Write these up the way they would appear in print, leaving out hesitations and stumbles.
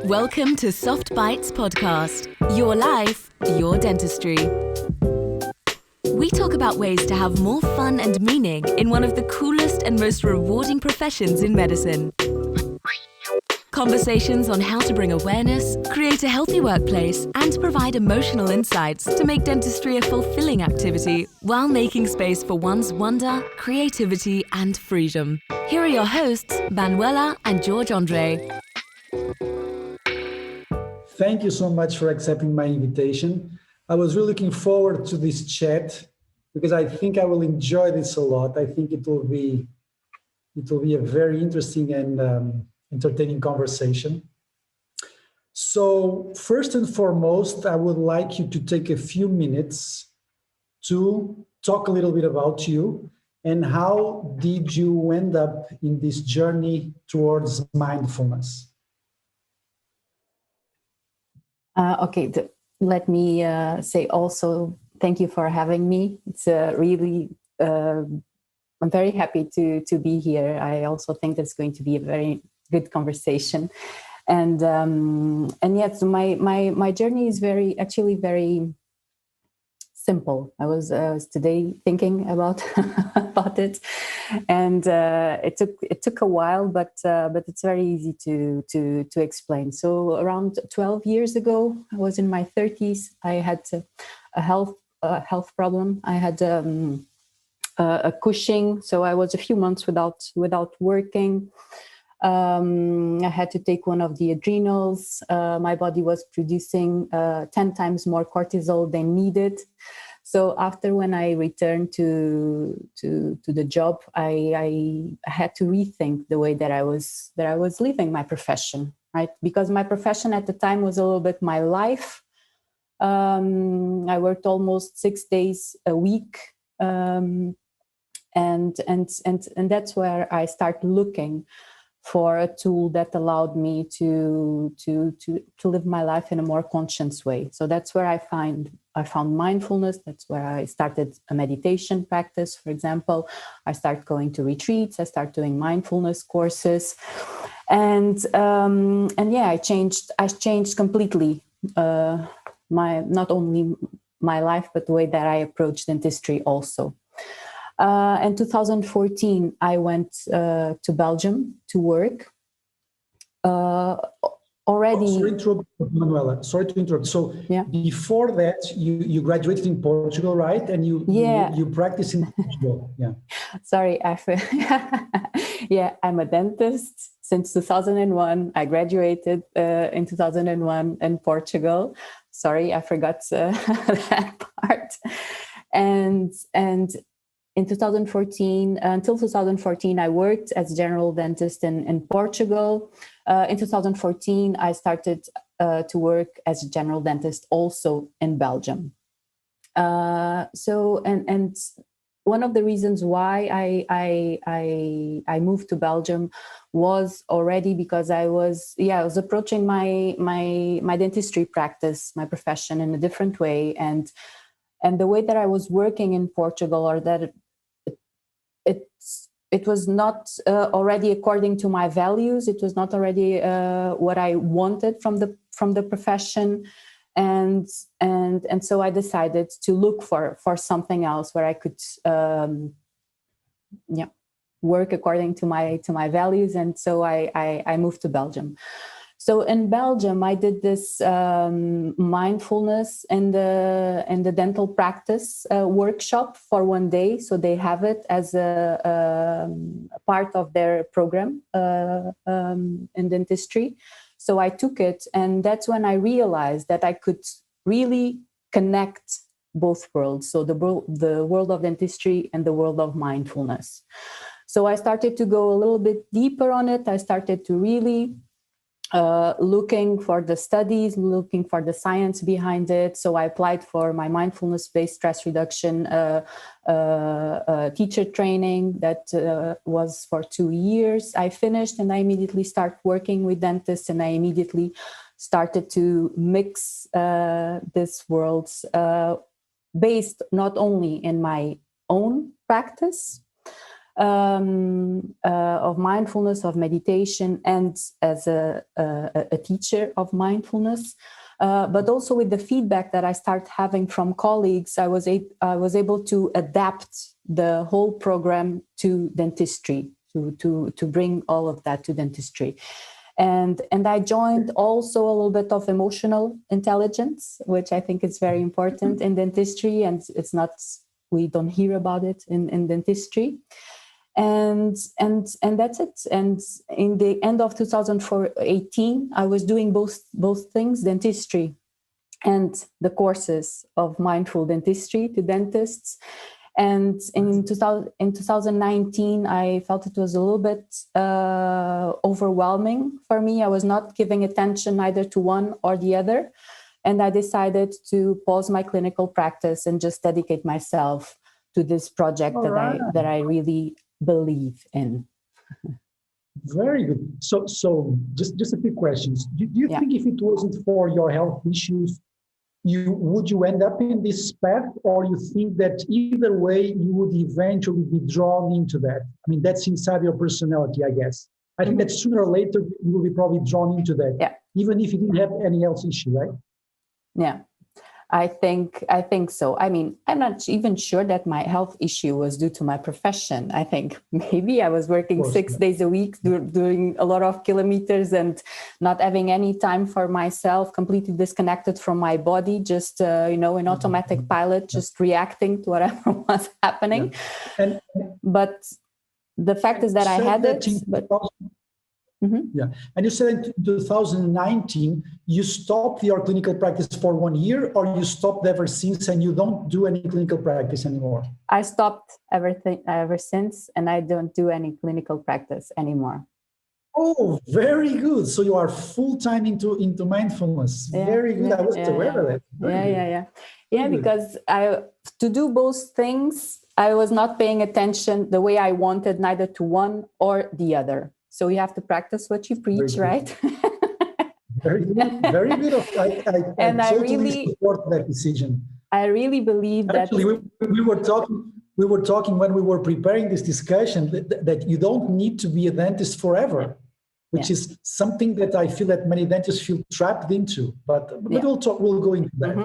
Welcome to Soft Bites Podcast. Your life, your dentistry. We talk about ways to have more fun and meaning in one of the coolest and most rewarding professions in medicine. Conversations on how to bring awareness, create a healthy workplace, and provide emotional insights to make dentistry a fulfilling activity while making space for one's wonder, creativity, and freedom. Here are your hosts, Manuela and André. Thank you so much for accepting my invitation. I was really looking forward to this chat because I think I will enjoy this a lot. I think it will be a very interesting and entertaining conversation. So first and foremost, I would like you to take a few minutes to talk a little bit about you and how did you end up in this journey towards mindfulness? Let me say also thank you for having me. It's really, I'm very happy to be here. I also think that's going to be a very good conversation. And yes, my journey is very simple. I was today thinking about about it, and it took a while, but it's very easy to explain. So around 12 years ago, I was in my 30s. I had a health problem. I had a Cushing, so I was a few months without working. I had to take one of the adrenals. My body was producing 10 times more cortisol than needed. So after when I returned to the job, I had to rethink the way that I was living my profession, right? Because my profession at the time was a little bit my life. I worked almost 6 days a week, and that's where I started looking for a tool that allowed me to live my life in a more conscious way. So that's where I found mindfulness. That's where I started a meditation practice, for example. I started going to retreats. I started doing mindfulness courses, and I changed completely not only my life but the way that I approach dentistry also. In 2014, I went to Belgium to work. Already. Sorry to interrupt, Manuela. Sorry to interrupt. So before that, you graduated in Portugal, right? And you practice in Portugal. Yeah. Sorry, I'm a dentist since 2001. I graduated in 2001 in Portugal. Sorry, I forgot that part. And in 2014, until 2014, I worked as a general dentist in Portugal. In 2014, I started to work as a general dentist also in Belgium. And one of the reasons why I moved to Belgium was already because I was approaching my dentistry practice, my profession in a different way, and the way that I was working in Portugal, or that it was not already according to my values. It was not already what I wanted from the profession, and so I decided to look for something else where I could work according to my values, and so I moved to Belgium. So in Belgium, I did this mindfulness in the dental practice workshop for 1 day. So they have it as a part of their program in dentistry. So I took it, and that's when I realized that I could really connect both worlds. So the world of dentistry and the world of mindfulness. So I started to go a little bit deeper on it. I started to really looking for the studies, looking for the science behind it. So I applied for my mindfulness-based stress reduction teacher training that was for 2 years. I finished, and I immediately started working with dentists, and I immediately started to mix these worlds based not only in my own practice, of mindfulness, of meditation, and as a teacher of mindfulness. But also with the feedback that I start having from colleagues, I was able to adapt the whole program to dentistry, to bring all of that to dentistry. And I joined also a little bit of emotional intelligence, which I think is very important in dentistry, and we don't hear about it in dentistry. And that's it. And in the end of 2018, I was doing both things, dentistry and the courses of mindful dentistry to dentists. And in 2019, I felt it was a little bit overwhelming for me. I was not giving attention either to one or the other. And I decided to pause my clinical practice and just dedicate myself to this project that I really believe in. Very good. So just a few questions. Do you think if it wasn't for your health issues, would you end up in this path, or you think that either way you would eventually be drawn into that? I mean, that's inside your personality, I guess. I think that sooner or later you will be probably drawn into that, even if you didn't have any health issue, right? Yeah. I think so. I mean, I'm not even sure that my health issue was due to my profession. I think maybe I was working 6 days a week, doing a lot of kilometers and not having any time for myself, completely disconnected from my body, just, an automatic pilot, just reacting to whatever was happening. Yeah. But the fact is that I had it. Yeah. And you said in 2019, you stopped your clinical practice for 1 year, or you stopped ever since and you don't do any clinical practice anymore? I stopped everything ever since, and I don't do any clinical practice anymore. Oh, very good. So you are full-time into mindfulness. Very good. I wasn't aware of that. Yeah, because to do both things, I was not paying attention the way I wanted, neither to one or the other. So you have to practice what you preach, right? Very good. Very good. I totally support that decision. I really believe that. Actually, we were talking when we were preparing this discussion that you don't need to be a dentist forever, which is something that I feel that many dentists feel trapped into. But we'll go into that.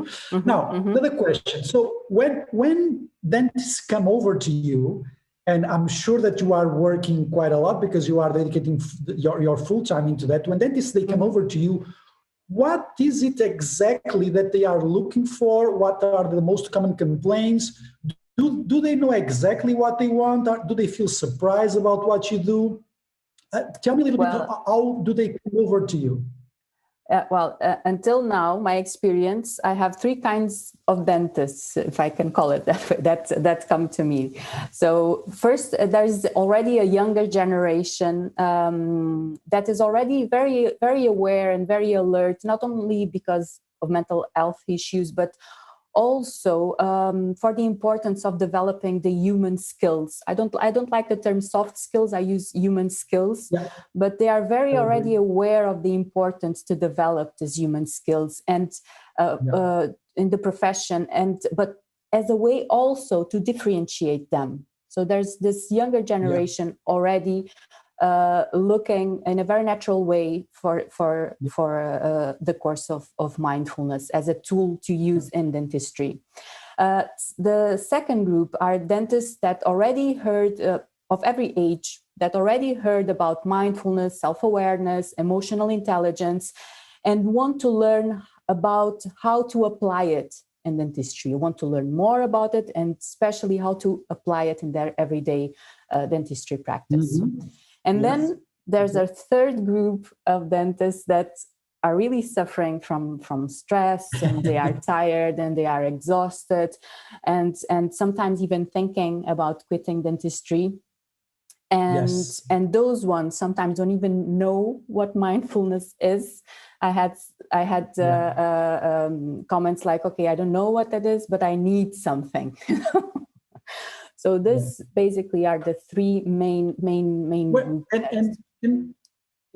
Now, another question. So when dentists come over to you, and I'm sure that you are working quite a lot because you are dedicating your full time into that. When dentists, they come over to you, what is it exactly that they are looking for? What are the most common complaints? Do they know exactly what they want? Or do they feel surprised about what you do? Tell me a little bit, how do they come over to you? Until now, my experience, I have 3 kinds of dentists, if I can call it that way, that come to me. So first, there's already a younger generation that is already very, very aware and very alert, not only because of mental health issues, but also for the importance of developing the human skills. I don't like the term soft skills. I use human skills, but they are very already aware of the importance to develop these human skills and in the profession, but as a way also to differentiate them. So there's this younger generation already looking in a very natural way for the course of mindfulness as a tool to use in dentistry. The second group are dentists that already heard of every age, that already heard about mindfulness, self-awareness, emotional intelligence, and want to learn about how to apply it in dentistry. Want to learn more about it, and especially how to apply it in their everyday dentistry practice. And then there's a third group of dentists that are really suffering from stress, and they are tired and they are exhausted, and sometimes even thinking about quitting dentistry. And those ones sometimes don't even know what mindfulness is. I had comments like, okay, I don't know what that is, but I need something. So this basically are the 3 main groups. And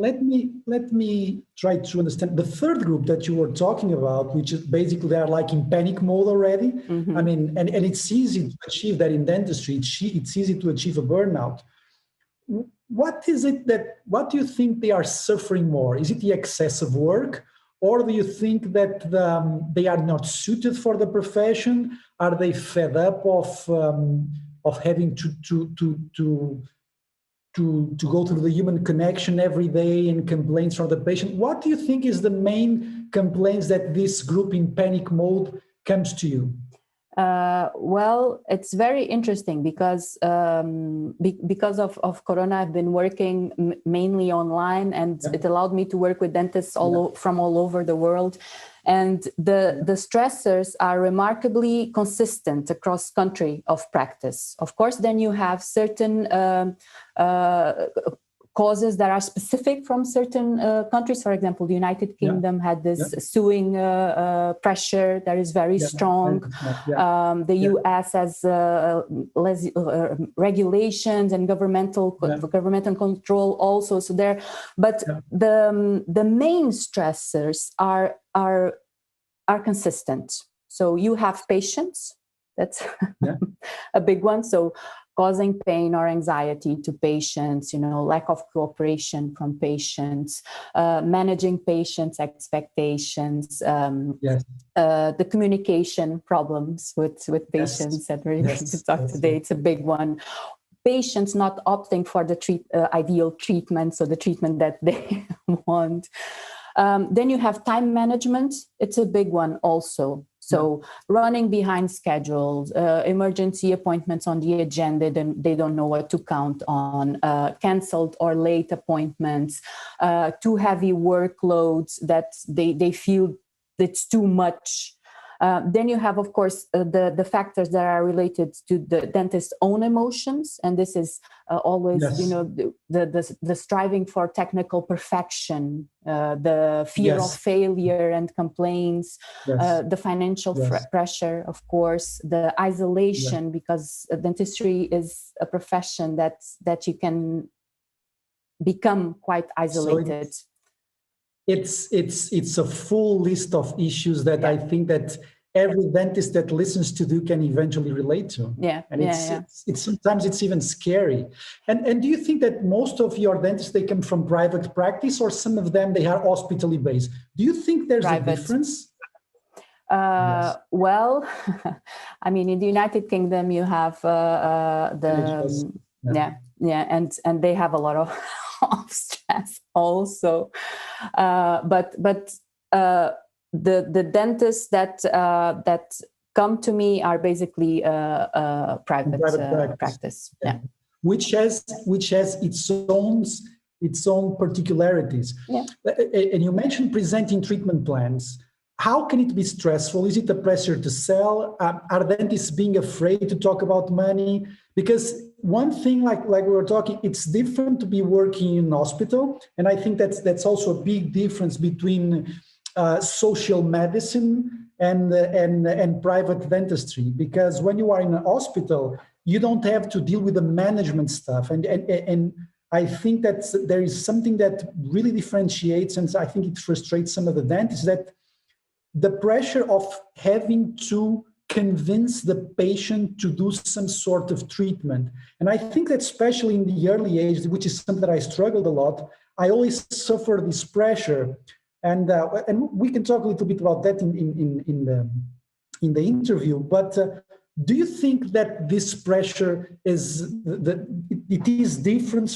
let me try to understand the third group that you were talking about, which is basically they are like in panic mode already. Mm-hmm. I mean, and it's easy to achieve that in dentistry. It's easy to achieve a burnout. What do you think they are suffering more? Is it the excessive work, or do you think that they are not suited for the profession? Are they fed up of having to go through the human connection every day and complaints from the patient? What do you think is the main complaints that this group in panic mode comes to you? Well, it's very interesting because of Corona, I've been working mainly online, and it allowed me to work with dentists from all over the world. And the stressors are remarkably consistent across country of practice. Of course, then you have certain causes that are specific from certain countries. For example, the United Kingdom had this suing pressure that is very strong. The US has regulations and governmental control also. So there, but the main stressors are consistent. So you have patients. That's a big one. So causing pain or anxiety to patients, lack of cooperation from patients, managing patients' expectations, the communication problems with patients that we're going to talk today. It's a big one. Patients not opting for the ideal treatment, so the treatment that they want. Then you have time management. It's a big one also. So running behind schedules, emergency appointments on the agenda, then they don't know what to count on, canceled or late appointments, too heavy workloads that they feel it's too much. Then you have, of course, the factors that are related to the dentist's own emotions. And this is always, the striving for technical perfection, the fear of failure and complaints, the financial pressure, of course, the isolation, because dentistry is a profession that you can become quite isolated. So it's a full list of issues that I think that every dentist that listens to you can eventually relate to. It's sometimes it's even scary. And do you think that most of your dentists, they come from private practice, or some of them they are hospitally based? Do you think there's a difference? Well, I mean, in the United Kingdom, you have and they have a lot of stress also, but the dentists that come to me are basically private practice, which has its own particularities. And you mentioned presenting treatment plans. How can it be stressful? Is it the pressure to sell? Are dentists being afraid to talk about money? Because one thing, like we were talking, it's different to be working in an hospital. And I think that's also a big difference between social medicine and private dentistry. Because when you are in an hospital, you don't have to deal with the management stuff. And I think that there is something that really differentiates, and I think it frustrates some of the dentists, that the pressure of having to convince the patient to do some sort of treatment. And I think that especially in the early age, which is something that I struggled a lot, I always suffer this pressure. And we can talk a little bit about that in the interview. But do you think that this pressure is different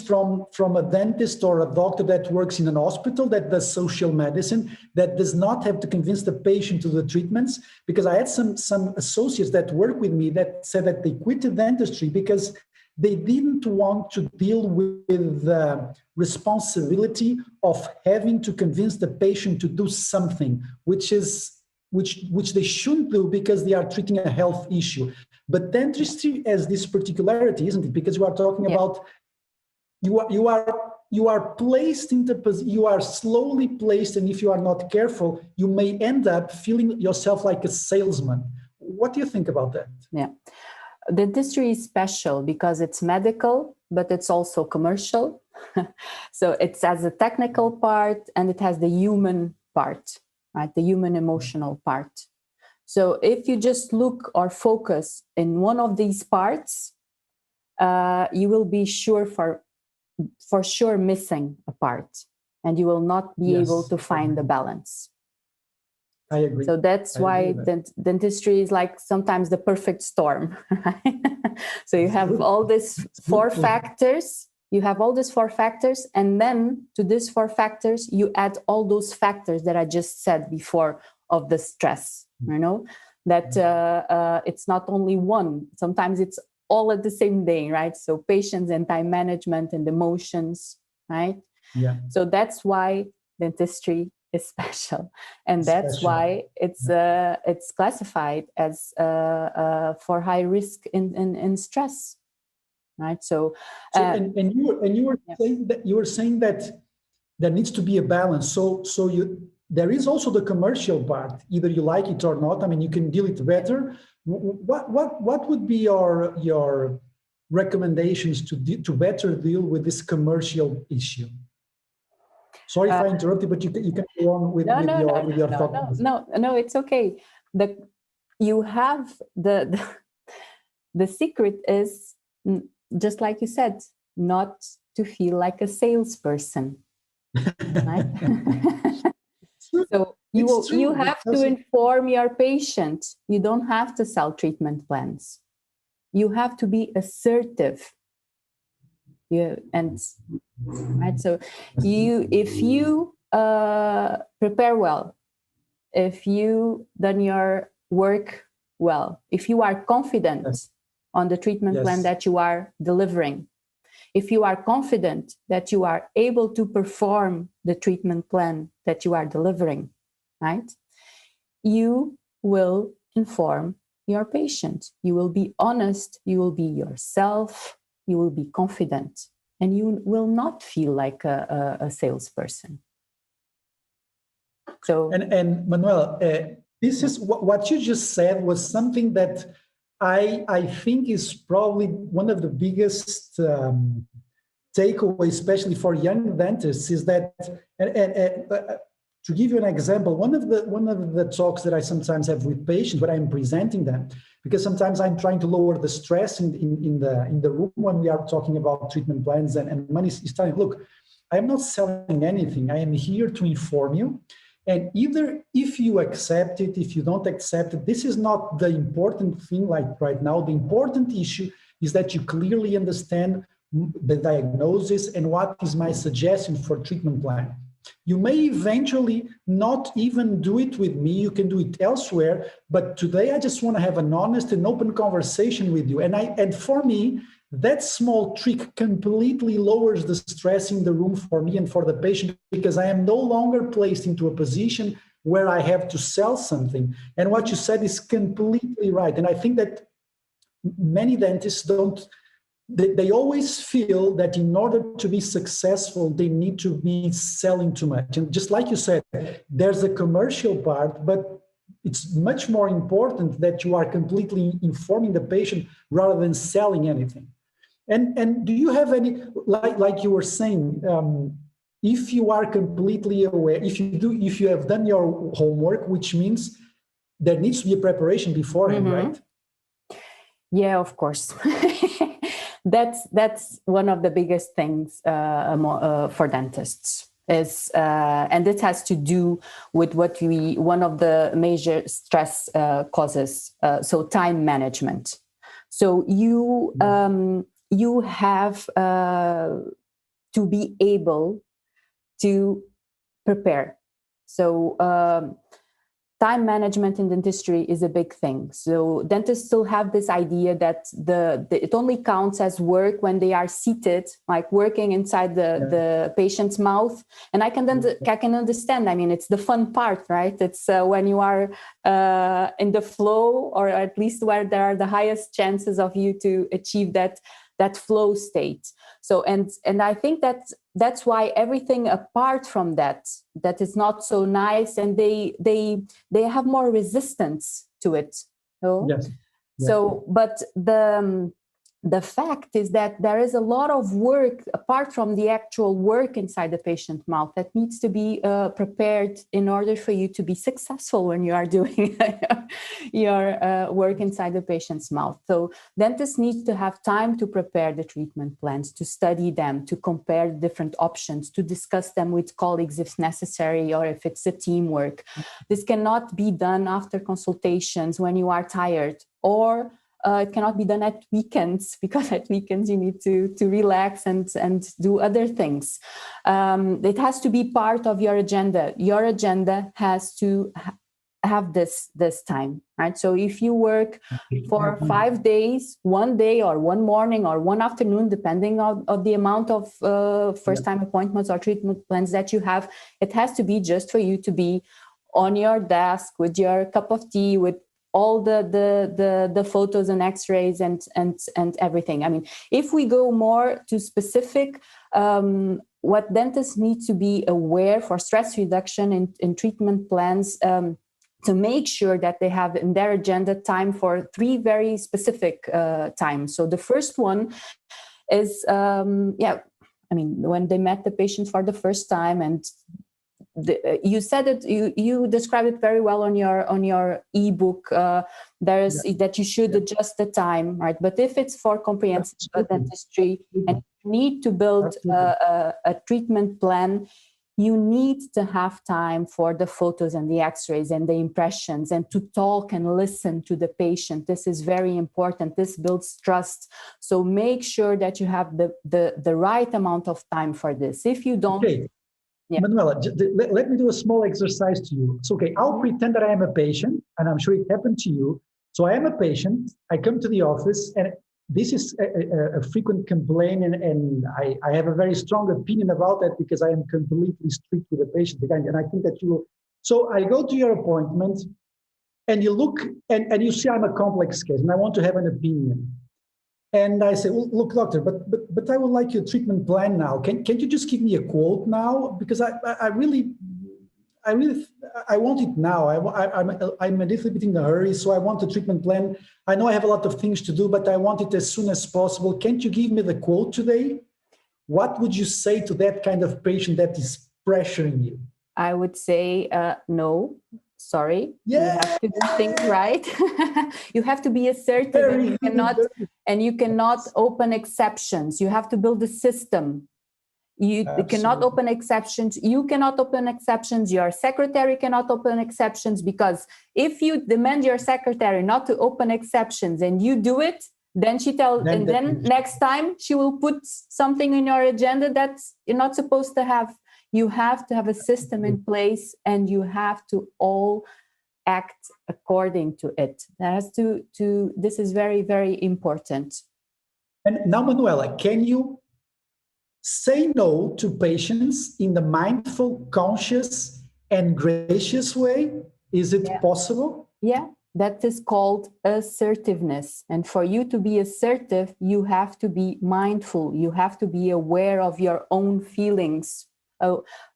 from a dentist or a doctor that works in an hospital that does social medicine, that does not have to convince the patient to do the treatments? Because I had some associates that work with me that said that they quit dentistry because they didn't want to deal with the responsibility of having to convince the patient to do something, which they shouldn't do because they are treating a health issue. But dentistry has this particularity, isn't it? Because you are talking about you are placed you are slowly placed, and if you are not careful, you may end up feeling yourself like a salesman. What do you think about that? Dentistry is special because it's medical, but it's also commercial. So it has a technical part and it has the human part, right? The human emotional part. So if you just look or focus in one of these parts, you will be for sure missing a part, and you will not be able to find the balance. I agree. So that's why dentistry is like sometimes the perfect storm, right? So you have all these four factors. You have all these four factors, and then to these four factors, you add all those factors that I just said before of the stress, you know, that it's not only one. Sometimes it's all at the same day, right? So patience and time management and emotions, right? Yeah. So that's why dentistry is special, and that's why it's classified as for high risk in stress, right? So, and you were saying that there needs to be a balance. So there is also the commercial part. Either you like it or not. I mean, you can deal it better. What would be your recommendations to better deal with this commercial issue? Sorry if I interrupted, but you can go on with your thoughts. No, it's okay. You have the secret is, just like you said, not to feel like a salesperson, right? So you have to inform your patient. You don't have to sell treatment plans. You have to be assertive. Right. So if you prepare well, if you done your work well, if you are confident on the treatment plan that you are delivering, if you are confident that you are able to perform the treatment plan that you are delivering, right, you will inform your patient. You will be honest. You will be yourself. You will be confident. And you will not feel like a salesperson. So, and Manuela, this is what you just said was something that I think is probably one of the biggest takeaways, especially for young dentists, is that to give you an example, one of the talks that I sometimes have with patients when I'm presenting them, because sometimes I'm trying to lower the stress in the room when we are talking about treatment plans, and money is telling, look, I am not selling anything. I am here to inform you. And either if you accept it, if you don't accept it, this is not the important thing like right now. The important issue is that you clearly understand the diagnosis and what is my suggestion for treatment plan. You may eventually not even do it with me. You can do it elsewhere. But today, I just want to have an honest and open conversation with you. And for me, that small trick completely lowers the stress in the room for me and for the patient, because I am no longer placed into a position where I have to sell something. And what you said is completely right. And I think that many dentists don't. They always feel that in order to be successful, they need to be selling too much. And just like you said, there's a commercial part, but it's much more important that you are completely informing the patient rather than selling anything. And do you have any, like you were saying, if you are completely aware, if you have done your homework, which means there needs to be a preparation beforehand, right? Yeah, of course. That's one of the biggest things for dentists is, and it has to do with one of the major stress causes. So time management. So you have to be able to prepare. So time management in dentistry is a big thing. So dentists still have this idea that it only counts as work when they are seated, like working inside the patient's mouth. And I can understand. I mean, it's the fun part, right? It's when you are in the flow, or at least where there are the highest chances of you to achieve that flow state. So and I think that's why everything apart from that is not so nice, and they have more resistance to it. So, yes. So, but the the fact is that there is a lot of work apart from the actual work inside the patient mouth that needs to be prepared in order for you to be successful when you are doing your work inside the patient's mouth. So dentists need to have time to prepare the treatment plans, to study them, to compare different options, to discuss them with colleagues if necessary, or if it's a teamwork. This cannot be done after consultations when you are tired, or it cannot be done at weekends, because at weekends you need to relax and do other things. It has to be part of your agenda. Your agenda has to have this time, right? So if you work for 5 days, 1 day or 1 morning or 1 afternoon, depending on the amount of first-time appointments or treatment plans that you have, it has to be just for you to be on your desk with your cup of tea, with all the photos and x-rays and everything. I mean, if we go more to specific, what dentists need to be aware for stress reduction in treatment plans, to make sure that they have in their agenda time for 3 very specific times. So the first one is, when they met the patient for the first time, and you said it, you described it very well on your ebook. That you should adjust the time, right? But if it's for comprehensive dentistry and you need to build a treatment plan, you need to have time for the photos and the x-rays and the impressions, and to talk and listen to the patient. This is very important. This builds trust. So make sure that you have the right amount of time for this. If you don't... Okay. Yeah. Manuela, let me do a small exercise to you. So, okay, I'll pretend that I am a patient, and I'm sure it happened to you. So I am a patient, I come to the office, and this is a frequent complaint, and I have a very strong opinion about that, because I am completely strict with the patient. And I think that you will. So I go to your appointment, and you look, and you see I'm a complex case, and I want to have an opinion. And I say, well, look, doctor, but I would like your treatment plan now. Can't you just give me a quote now? Because I really want it now. I'm a little bit in a hurry, so I want a treatment plan. I know I have a lot of things to do, but I want it as soon as possible. Can't you give me the quote today? What would you say to that kind of patient that is pressuring you? I would say, no. Sorry, yeah. You have to do things right. You have to be assertive, and you cannot open exceptions. You have to build a system. You cannot open exceptions. You cannot open exceptions. Your secretary cannot open exceptions, because if you demand your secretary not to open exceptions and you do it, then then next time she will put something in your agenda that you're not supposed to have. You have to have a system in place, and you have to all act according to it. This is very, very important. And now, Manuela, can you say no to patients in the mindful, conscious, and gracious way? Is it possible? Yeah, that is called assertiveness. And for you to be assertive, you have to be mindful. You have to be aware of your own feelings.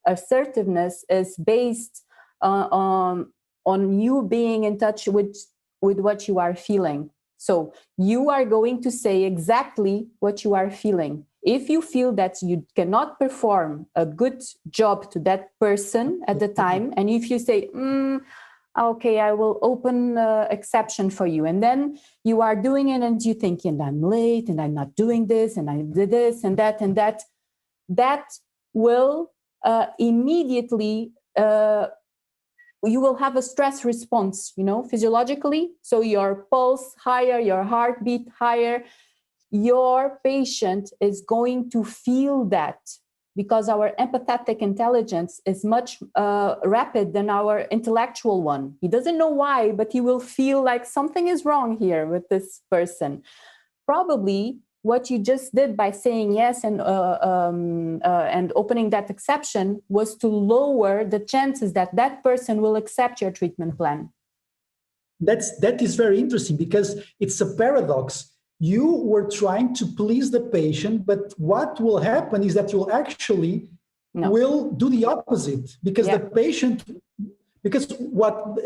Assertiveness is based on you being in touch with what you are feeling. So you are going to say exactly what you are feeling. If you feel that you cannot perform a good job to that person at the time, and if you say, okay, I will open exception for you, and then you are doing it and you think, and I'm late and I'm not doing this and I did this and that, that will immediately, you will have a stress response, physiologically. So your pulse higher, your heartbeat higher. Your patient is going to feel that, because our empathetic intelligence is much rapid than our intellectual one. He doesn't know why, but he will feel like something is wrong here with this person. Probably what you just did by saying yes and opening that exception was to lower the chances that person will accept your treatment plan. That is very interesting, because it's a paradox. You were trying to please the patient, but what will happen is that you'll actually will do the opposite, because the patient, because what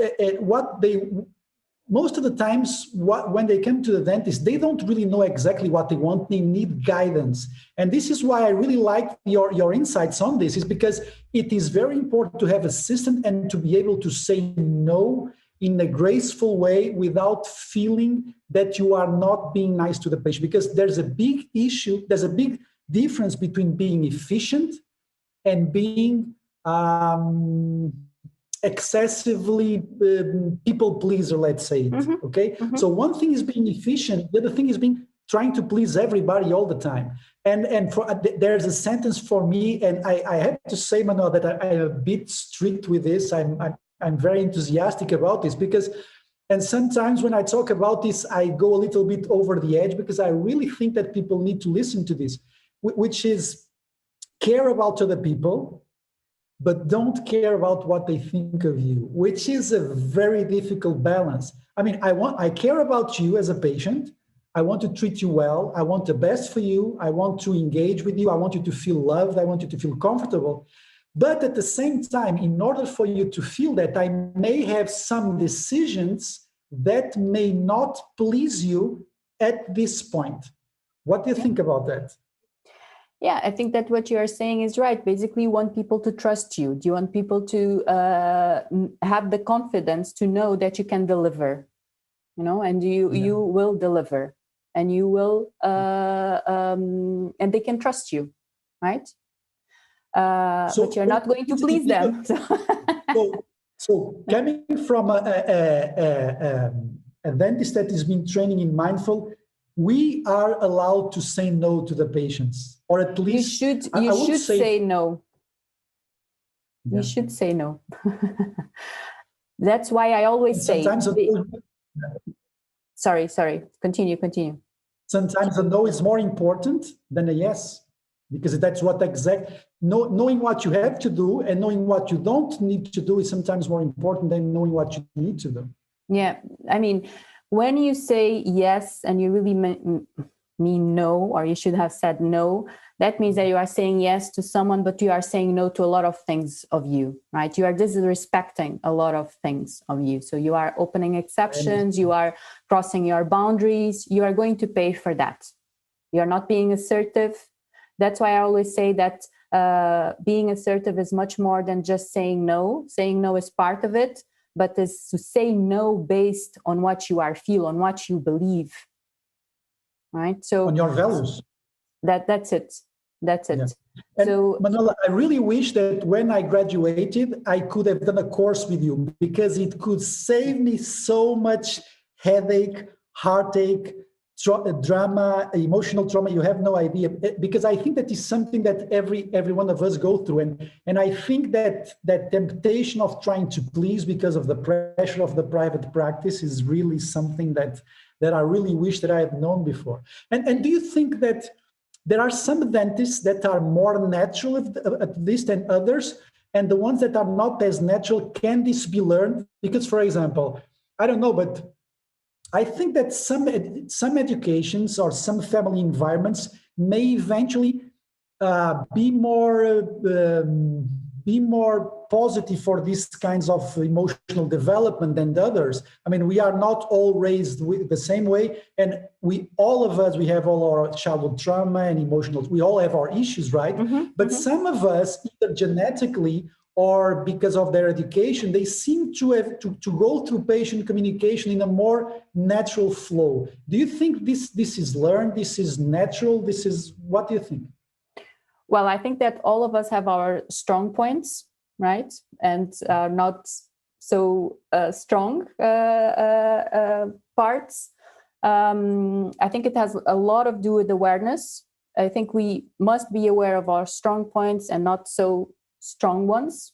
most of the times when they come to the dentist, they don't really know exactly what they want. They need guidance. And this is why I really like your insights on this, is because it is very important to have a system and to be able to say no in a graceful way without feeling that you are not being nice to the patient. Because there's a big issue, there's a big difference between being efficient and being excessively people pleaser, let's say it, okay? So one thing is being efficient, the other thing is trying to please everybody all the time. And there's a sentence for me, and I have to say, Manuel, that I'm a bit strict with this. I'm very enthusiastic about this because, and sometimes when I talk about this, I go a little bit over the edge because I really think that people need to listen to this, which is care about other people, but don't care about what they think of you, which is a very difficult balance. I mean, I care about you as a patient. I want to treat you well. I want the best for you. I want to engage with you. I want you to feel loved. I want you to feel comfortable. But at the same time, in order for you to feel that, I may have some decisions that may not please you at this point. What do you think about that? Yeah, I think that what you are saying is right. Basically, you want people to trust you. Do you want people to have the confidence to know that you can deliver, and you will deliver, and you will, and they can trust you, right? But you're not going to please them. So coming from a dentist that has been training in mindful, we are allowed to say no to the patients, or at least you should say no. Yeah. You should say no. That's why I always say. Sorry. Continue. Sometimes a no is more important than a yes, because that's what knowing what you have to do and knowing what you don't need to do is sometimes more important than knowing what you need to do. Yeah, I mean, when you say yes and you really mean no, or you should have said no, that means that you are saying yes to someone, but you are saying no to a lot of things of you, right? You are disrespecting a lot of things of you. So you are opening exceptions, you are crossing your boundaries, you are going to pay for that. You're not being assertive. That's why I always say that being assertive is much more than just saying no. Saying no is part of it, but is to say no based on what you feel, on what you believe, right? So on your values. That's it. Yeah. And So Manuela, I really wish that when I graduated, I could have done a course with you, because it could save me so much headache, heartache, drama, emotional trauma. You have no idea, because I think that is something that every one of us go through, and I think that temptation of trying to please because of the pressure of the private practice is really something that I really wish that I had known before. And do you think that there are some dentists that are more natural at this than others, and the ones that are not as natural, can this be learned? Because, for example, I don't know, but I think that some educations or some family environments may eventually be more positive for these kinds of emotional development than others. I mean, we are not all raised the same way, and all of us have all our childhood trauma and emotional. We all have our issues, right? But some of us, either genetically or because of their education, they seem to have to go through patient communication in a more natural flow. Do you think this is learned? This is natural? What do you think? Well, I think that all of us have our strong points, right? And not so strong parts. I think it has a lot to do with awareness. I think we must be aware of our strong points and not so strong ones.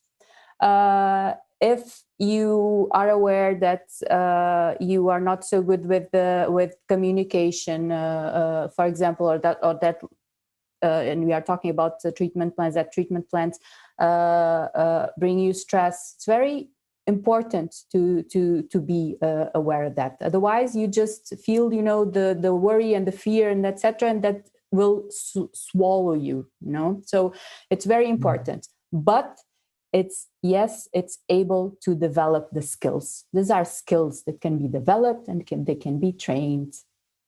If you are aware that you are not so good with communication, for example, or that, and we are talking about the treatment plans, that treatment plans bring you stress, it's very important to be aware of that. Otherwise, you just feel, the worry and the fear and etc., and that will swallow you. So it's very important. But it's able to develop the skills. These are skills that can be developed and they can be trained,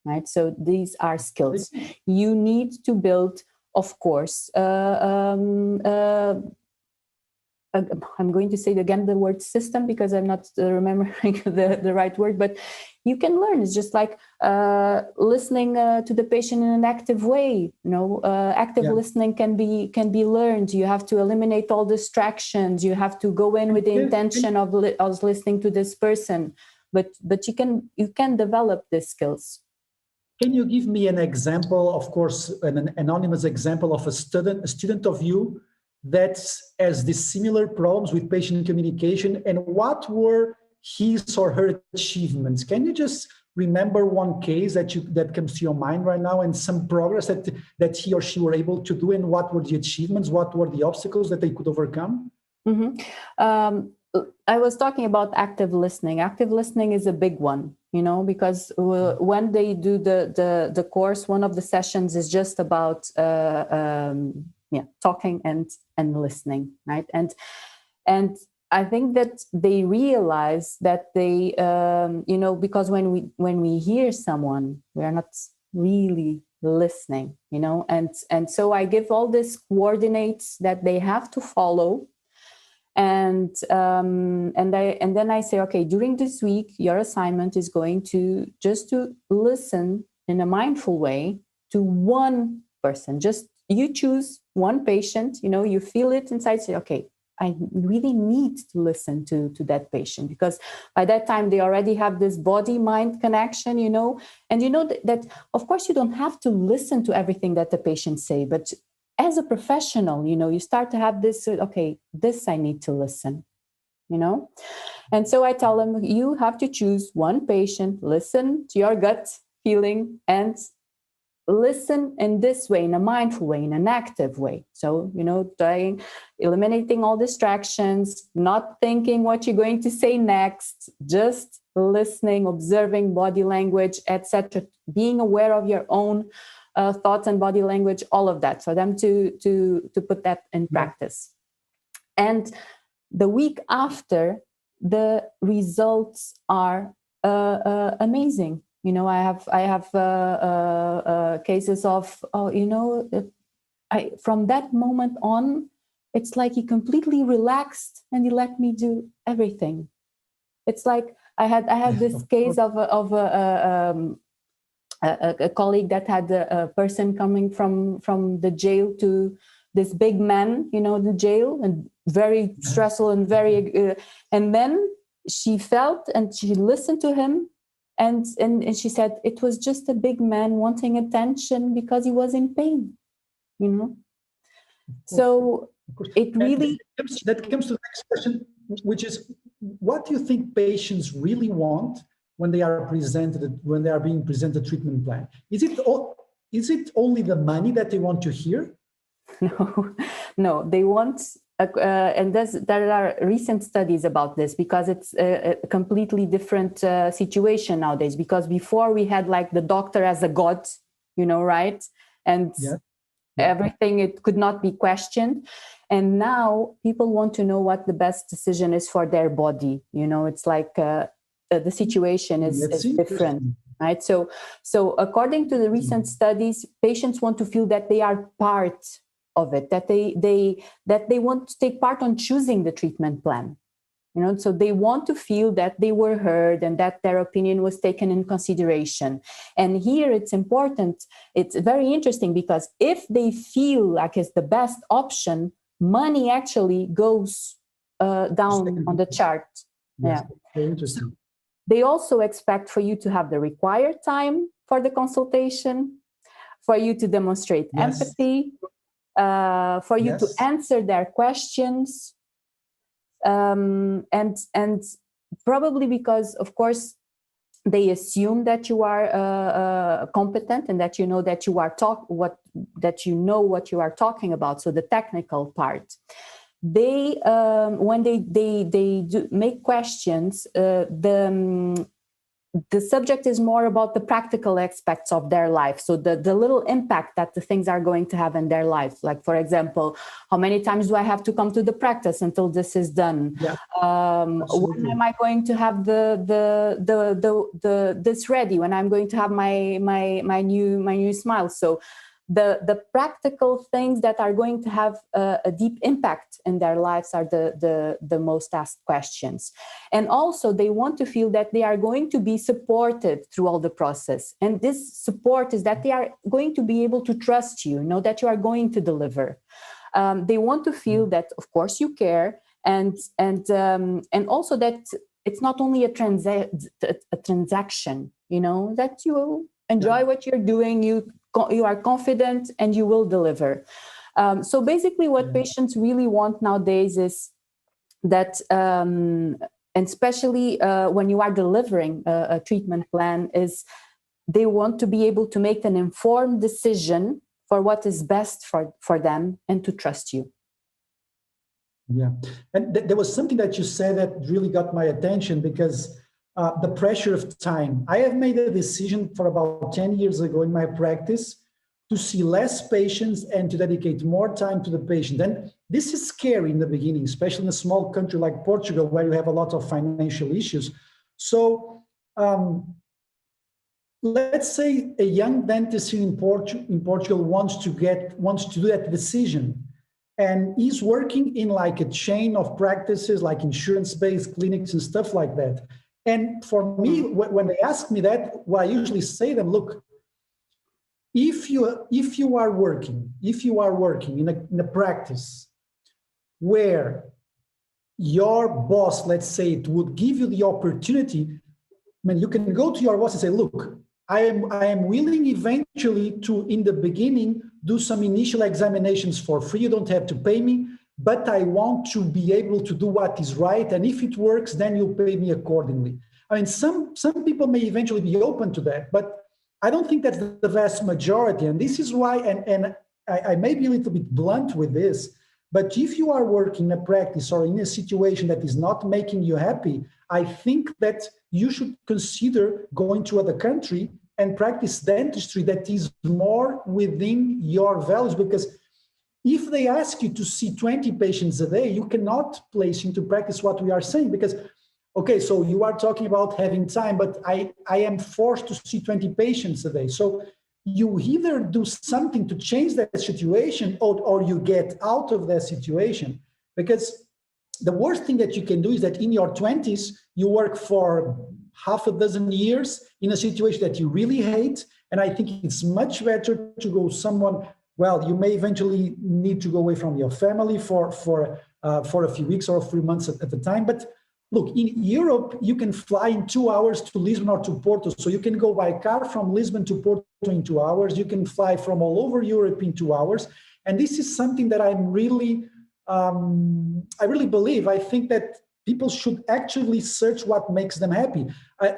right? So these are skills. You need to build, of course, I'm going to say again the word system because I'm not remembering the right word, but you can learn. It's just like listening to the patient in an active way. Active listening can be learned. You have to eliminate all distractions. You have to go in with the intention of listening to this person, but you can develop these skills. Can you give me an example, of course, an anonymous example of a student of you that has these similar problems with patient communication, and what were his or her achievements? Can you just remember one case that comes to your mind right now, and some progress that he or she were able to do, and what were the achievements, what were the obstacles that they could overcome? Mm-hmm. I was talking about active listening. Active listening is a big one, because when they do the course, one of the sessions is just about talking and listening, right? And I think that they realize that they, because when we hear someone, we are not really listening, and so I give all these coordinates that they have to follow. And then I say, okay, during this week, your assignment is going to listen in a mindful way to one person. Just you choose one patient, you feel it inside, say, okay, I really need to listen to that patient, because by that time they already have this body-mind connection, and that of course you don't have to listen to everything that the patient say, but as a professional, you start to have this, okay, this I need to listen, And so I tell them, you have to choose one patient, listen to your gut feeling, and listen in this way, in a mindful way, in an active way. So, eliminating all distractions, not thinking what you're going to say next, just listening, observing body language, etc., being aware of your own thoughts and body language, all of that, for them to put that in practice. And the week after, the results are amazing. I have cases of, from that moment on, it's like he completely relaxed and he let me do everything. It's like I had this case of a colleague that had a person coming from the jail to this big man, the jail, and very stressful and very, and then she felt and she listened to him, and she said it was just a big man wanting attention because he was in pain, So it really that comes to the next question, which is, what do you think patients really want when they are being presented a treatment plan? Is it only the money that they want to hear? No, they want, and there are recent studies about this, because it's a completely different situation nowadays. Because before we had like the doctor as a god, right? And everything, it could not be questioned. And now people want to know what the best decision is for their body. It's like the situation is different, right? So according to the recent studies, patients want to feel that they are part of it, that they want to take part on choosing the treatment plan. So they want to feel that they were heard and that their opinion was taken in consideration. And here it's important, it's very interesting, because if they feel like it's the best option, money actually goes down on the chart. Yes, very interesting. They also expect for you to have the required time for the consultation, for you to demonstrate empathy, for you to answer their questions. And probably because, of course, they assume that you are competent and that you know that you are what you are talking about. So the technical part. They when they do make questions, the subject is more about the practical aspects of their life. So the little impact that the things are going to have in their life. Like, for example, how many times do I have to come to the practice until this is done? Yeah, when am I going to have this ready? When I'm going to have my new smile? So the practical things that are going to have a deep impact in their lives are the most asked questions. And also they want to feel that they are going to be supported through all the process. And this support is that they are going to be able to trust you, know that you are going to deliver. They want to feel that, of course, you care, and also that it's not only a transaction, that you enjoy what you're doing, you are confident, and you will deliver. So basically what patients really want nowadays is that, and especially when you are delivering a treatment plan, is they want to be able to make an informed decision for what is best for them and to trust you. Yeah. And there was something that you said that really got my attention, because the pressure of time. I have made a decision for about 10 years ago in my practice to see less patients and to dedicate more time to the patient. And this is scary in the beginning, especially in a small country like Portugal, where you have a lot of financial issues. So let's say a young dentist in Portugal wants to do that decision, and he's working in like a chain of practices, like insurance-based clinics and stuff like that. And for me, when they ask me that, well, I usually say to them, look, if you are working in a practice where your boss, let's say, it would give you the opportunity, I mean, you can go to your boss and say, look, I am willing eventually to, in the beginning, do some initial examinations for free. You don't have to pay me, but I want to be able to do what is right. And if it works, then you pay me accordingly. I mean, some people may eventually be open to that, but I don't think that's the vast majority. And this is why, and I may be a little bit blunt with this, but if you are working in a practice or in a situation that is not making you happy, I think that you should consider going to other country and practice dentistry that is more within your values. Because if they ask you to see 20 patients a day, you cannot place into practice what we are saying, because, okay, so you are talking about having time, but I am forced to see 20 patients a day. So you either do something to change that situation, or you get out of that situation. Because the worst thing that you can do is that in your 20s, you work for half a dozen years in a situation that you really hate. And I think it's much better to go someone, well, you may eventually need to go away from your family for a few weeks or a few months at a time. But look, in Europe, you can fly in 2 hours to Lisbon or to Porto. So you can go by car from Lisbon to Porto in 2 hours. You can fly from all over Europe in 2 hours. And this is something that I really believe. I think that people should actually search what makes them happy.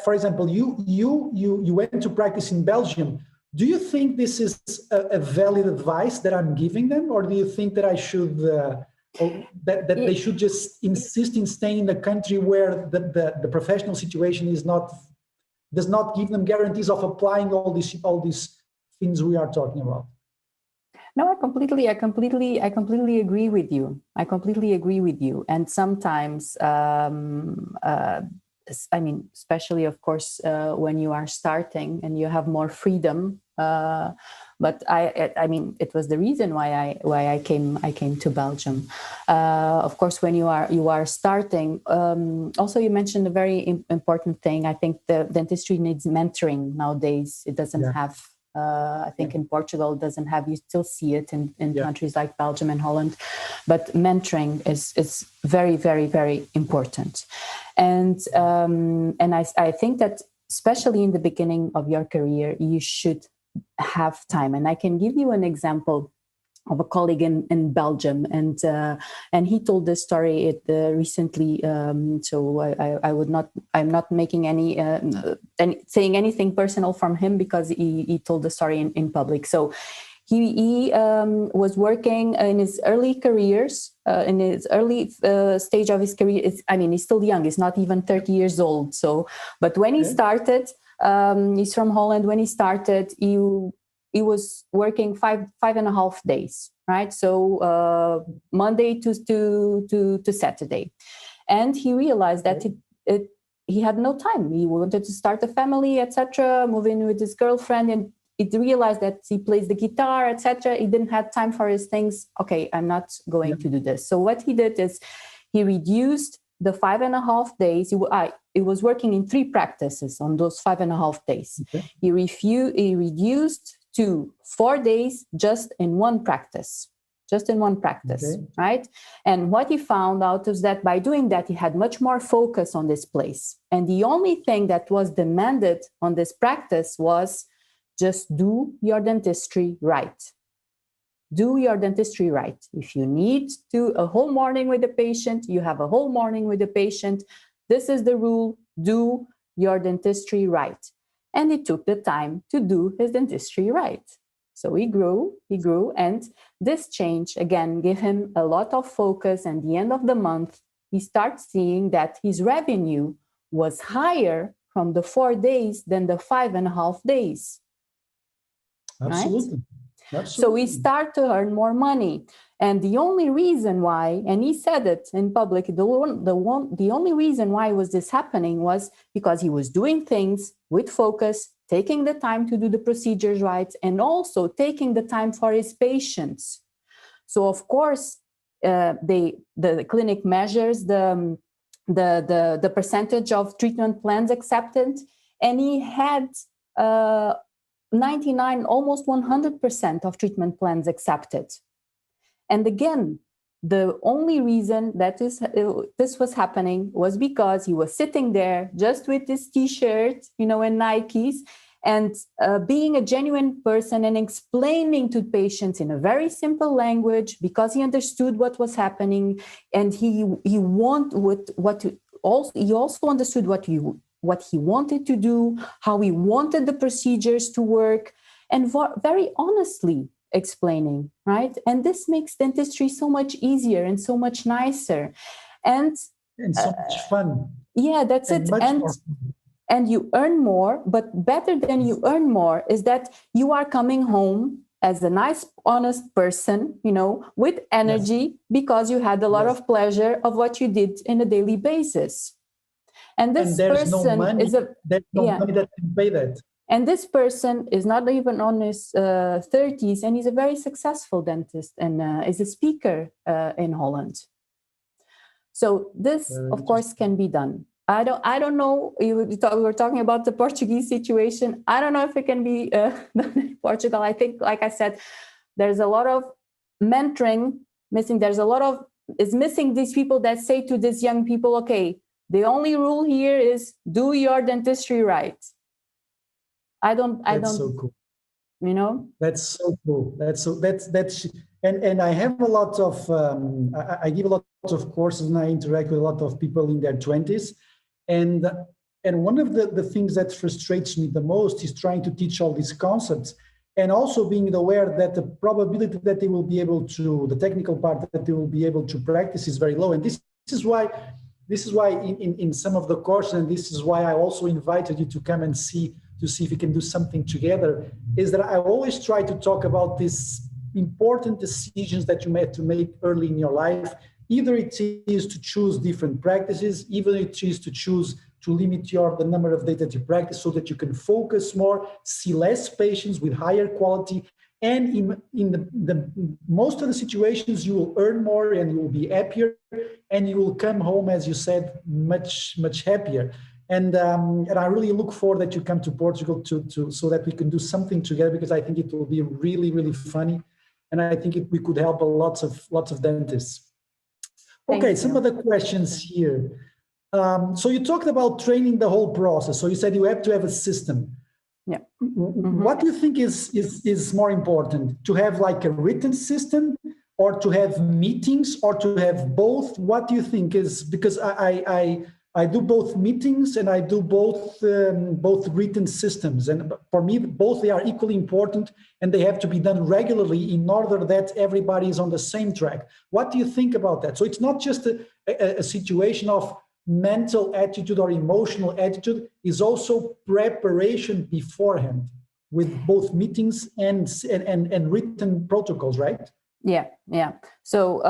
For example, you went to practice in Belgium. Do you think this is a valid advice that I'm giving them? Or do you think that I should... that they should just insist in staying in a country where the professional situation does not give them guarantees of applying all these things we are talking about? No, I completely agree with you. I completely agree with you. And sometimes, I mean, especially, of course, when you are starting and you have more freedom. But I mean, it was the reason why I came to Belgium. Of course, when you are starting. Also, you mentioned a very important thing. I think the dentistry needs mentoring nowadays. It doesn't have. I think in Portugal it doesn't have. You still see it in countries like Belgium and Holland, but mentoring is very, very, very important. And I think that especially in the beginning of your career, you should have time. And I can give you an example of a colleague in Belgium, and he told this story recently. So I'm not making any saying anything personal from him, because he told the story in public. So He was working in his early careers, in his early stage of his career. He's still young. He's not even 30 years old. So, but when he started, he's from Holland. When he started, he was working 5.5 days, right? So Monday to Saturday, and he realized that he had no time. He wanted to start a family, etc., move in with his girlfriend, and he realized that he plays the guitar, etc. He didn't have time for his things. Okay, I'm not going to do this. So what he did is he reduced the 5.5 days. He was working in 3 practices on those 5.5 days. Okay. He reduced to 4 days just in one practice. Right? And what he found out is that by doing that, he had much more focus on this place. And the only thing that was demanded on this practice was just do your dentistry right. Do your dentistry right. If you need to a whole morning with the patient, you have a whole morning with the patient. This is the rule. Do your dentistry right. And he took the time to do his dentistry right. So he grew, and this change, again, gave him a lot of focus. And at the end of the month, he starts seeing that his revenue was higher from the 4 days than the 5.5 days. Absolutely. Right? Absolutely. So we start to earn more money. And the only reason why, and he said it in public, the only reason why was this happening was because he was doing things with focus, taking the time to do the procedures right, and also taking the time for his patients. So of course, the clinic measures the percentage of treatment plans accepted, and he had 99, almost 100% of treatment plans accepted. And again, the only reason that this was happening was because he was sitting there just with his T-shirt, and Nikes, and being a genuine person and explaining to patients in a very simple language, because he understood what was happening, and he also understood what he wanted to do, how he wanted the procedures to work, and very honestly explaining, right? And this makes dentistry so much easier and so much nicer, and so much fun. Yeah, that's it. And you earn more, but better than you earn more is that you are coming home as a nice, honest person, with energy, because you had a lot of pleasure of what you did in a daily basis. And this person money that can pay that. And this person is not even on his 30s, and he's a very successful dentist and is a speaker in Holland. So this, of course, can be done. I don't know. We were talking about the Portuguese situation. I don't know if it can be done in Portugal. I think, like I said, there's a lot of mentoring missing. It's missing these people that say to these young people, okay, the only rule here is do your dentistry right. That's so cool. That's so cool. And I have a lot of, I give a lot of courses, and I interact with a lot of people in their 20s. And one of the things that frustrates me the most is trying to teach all these concepts, and also being aware that the probability that they will be able to, the technical part that they will be able to practice is very low. And this is why in some of the courses, and this is why I also invited you to come and see if we can do something together, is that I always try to talk about these important decisions that you have to make early in your life. Either it is to choose different practices, even it is to choose to limit the number of days that you practice so that you can focus more, see less patients with higher quality. And in the most of the situations, you will earn more and you will be happier, and you will come home, as you said, much, much happier. And I really look forward that you come to Portugal so that we can do something together, because I think it will be really, really funny, and I think we could help lots of dentists. Okay, some of the questions here. So you talked about training the whole process. So you said you have to have a system. Yeah. Mm-hmm. What do you think is more important? To have like a written system, or to have meetings, or to have both? What do you think is, because I do both meetings and I do both written systems. And for me, both they are equally important, and they have to be done regularly in order that everybody is on the same track. What do you think about that? So it's not just a situation of mental attitude or emotional attitude, is also preparation beforehand with both meetings and written protocols, right? Yeah. So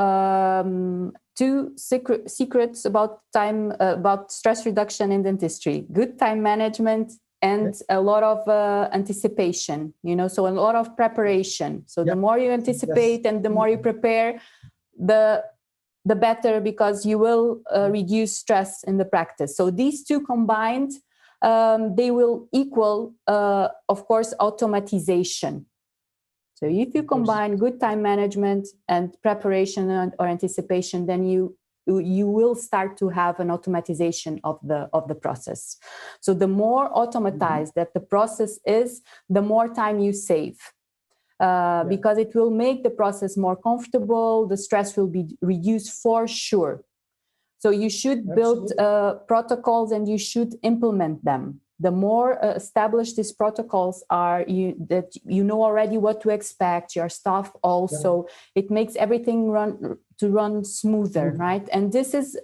two secrets about time, about stress reduction in dentistry: good time management and a lot of anticipation. So a lot of preparation. So the more you anticipate and the more you prepare, the better, because you will reduce stress in the practice. So these two combined, they will equal, of course, automatization. So if you combine good time management and preparation or anticipation, then you will start to have an automatization of the process. So the more automatized that the process is, the more time you save. Because it will make the process more comfortable, the stress will be reduced for sure. So you should build protocols and you should implement them. The more established these protocols are, that you know already what to expect, your staff also, it makes everything run smoother, right? And this is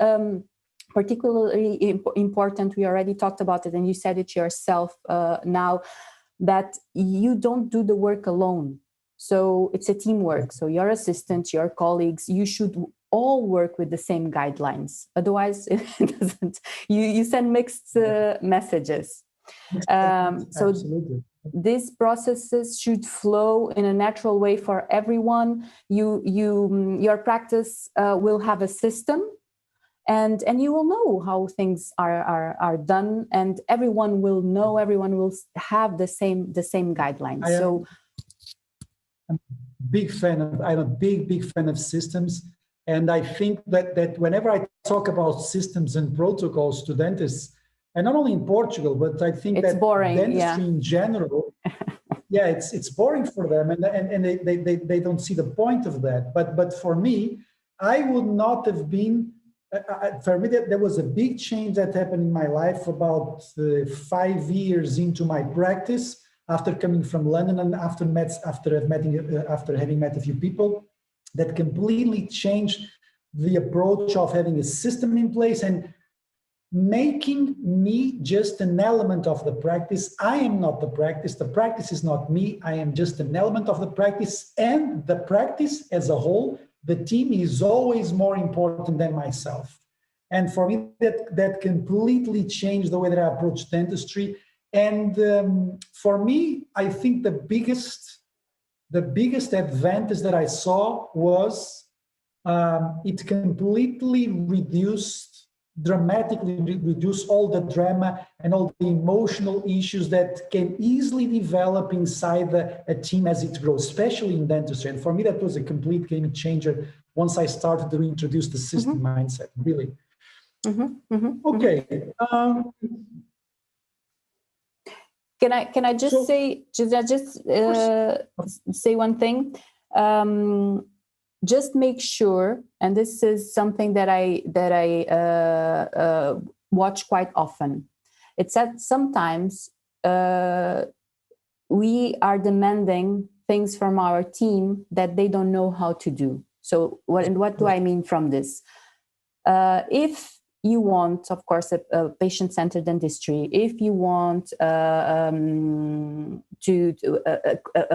particularly important. We already talked about it, and you said it yourself now, that you don't do the work alone. So it's a teamwork. So your assistants, your colleagues, you should all work with the same guidelines. Otherwise, it doesn't. You send mixed messages. So these processes should flow in a natural way for everyone. Your practice will have a system. And you will know how things are done, and everyone will know. Everyone will have the same guidelines. I'm a big fan of systems, and I think that whenever I talk about systems and protocols to dentists, and not only in Portugal, but I think it's that boring, dentistry in general, it's boring for them, and they don't see the point of that. But for me, I would not have been. For me, there was a big change that happened in my life about 5 years into my practice, after coming from London and after having met a few people, that completely changed the approach of having a system in place and making me just an element of the practice. I am not the practice is not me, I am just an element of the practice, and the practice as a whole, the team is always more important than myself. And for me, that completely changed the way that I approach dentistry. And for me, I think the biggest advantage that I saw was it completely dramatically reduced all the drama and all the emotional issues that can easily develop inside a team as it grows, especially in dentistry. And for me, that was a complete game changer once I started to reintroduce the system mindset, really. Okay. Can I just say one thing? Just make sure, and this is something that I watch quite often. It's that sometimes we are demanding things from our team that they don't know how to do. So what do I mean from this? If you want, of course, a patient-centered dentistry, if you want a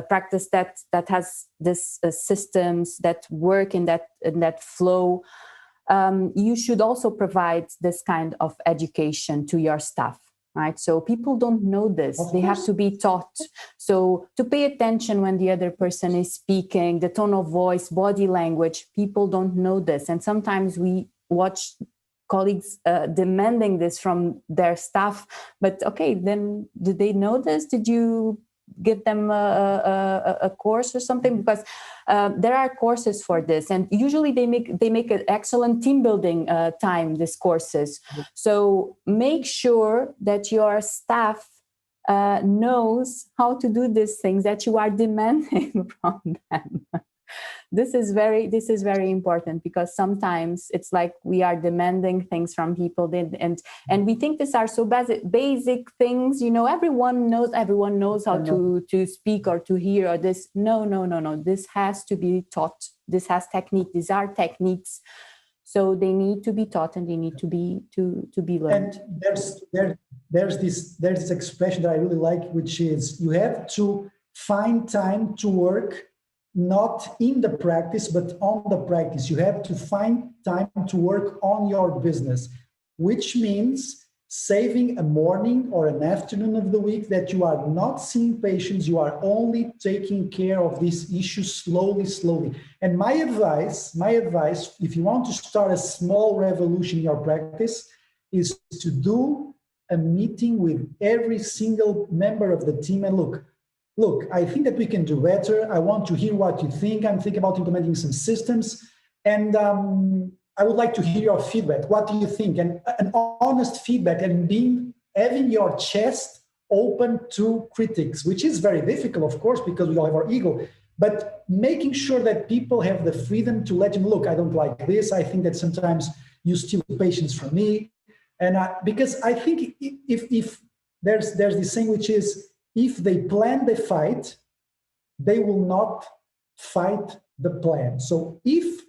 practice that has this systems that work in that flow, you should also provide this kind of education to your staff, right? So people don't know this. They have to be taught. So to pay attention when the other person is speaking, the tone of voice, body language, people don't know this. And sometimes we watch colleagues demanding this from their staff, but okay, then did they know this? Did you give them a course or something? Because there are courses for this, and usually they make an excellent team building time, these courses. So make sure that your staff knows how to do these things that you are demanding from them. this is very important, because sometimes it's like we are demanding things from people, and we think these are so basic things, you know, everyone knows how to speak or to hear, or this. No, this has to be taught. This has technique. These are techniques, so they need to be taught, and they need to be learned. And there's this expression that I really like, which is you have to find time to work not in the practice, but on the practice. You have to find time to work on your business, which means saving a morning or an afternoon of the week that you are not seeing patients, you are only taking care of these issues slowly. And my advice, if you want to start a small revolution in your practice, is to do a meeting with every single member of the team and look, I think that we can do better. I want to hear what you think. I'm thinking about implementing some systems, and I would like to hear your feedback. What do you think? And an honest feedback, and having your chest open to critics, which is very difficult, of course, because we all have our ego, but making sure that people have the freedom to let you look, I don't like this. I think that sometimes you steal patients from me. And because I think if there's this saying, which is, if they plan the fight, they will not fight the plan. So if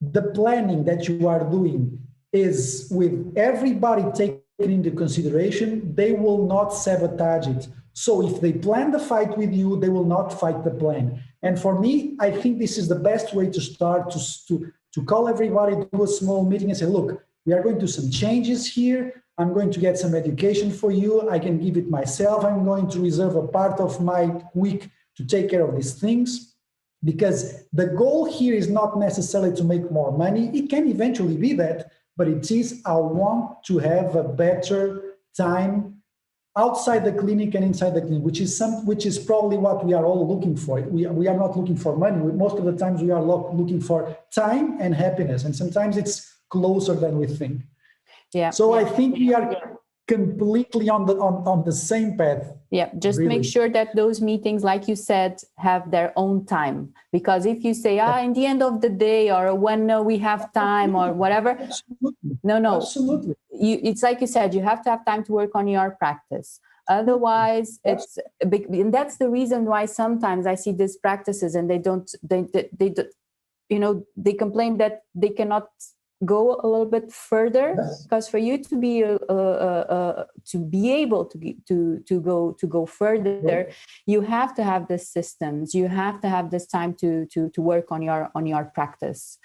the planning that you are doing is with everybody taken into consideration, they will not sabotage it. So if they plan the fight with you, they will not fight the plan. And for me, I think this is the best way to start, to call everybody, do a small meeting and say, look, we are going to do some changes here. I'm going to get some education for you. I can give it myself. I'm going to reserve a part of my week to take care of these things, because the goal here is not necessarily to make more money. It can eventually be that, but it is, I want to have a better time outside the clinic and inside the clinic, which is probably what we are all looking for. We are not looking for money. Most of the times we are looking for time and happiness, and sometimes it's closer than we think. Yeah. So I think we are completely on the same path. Yeah, just really. Make sure that those meetings, like you said, have their own time. Because if you say, in the end of the day, or when we have time, or whatever. Absolutely. No. Absolutely. It's like you said, you have to have time to work on your practice. Otherwise, it's big, and that's the reason why sometimes I see these practices and they complain that they cannot go a little bit further, because for you to be able to go further, you have to have the systems, you have to have this time to work on your practice,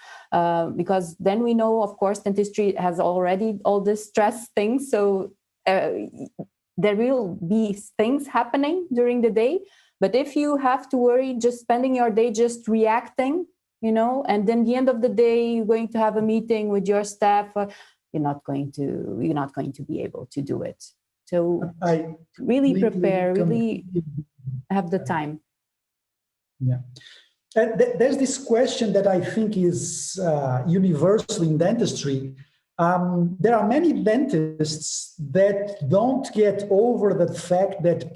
because then we know, of course, dentistry has already all this stress things, so there will be things happening during the day. But if you have to worry just spending your day just reacting, and then the end of the day you're going to have a meeting with your staff, you're not going to be able to do it. So really prepare, really have the time. Yeah. There's this question that I think is universal in dentistry. There are many dentists that don't get over the fact that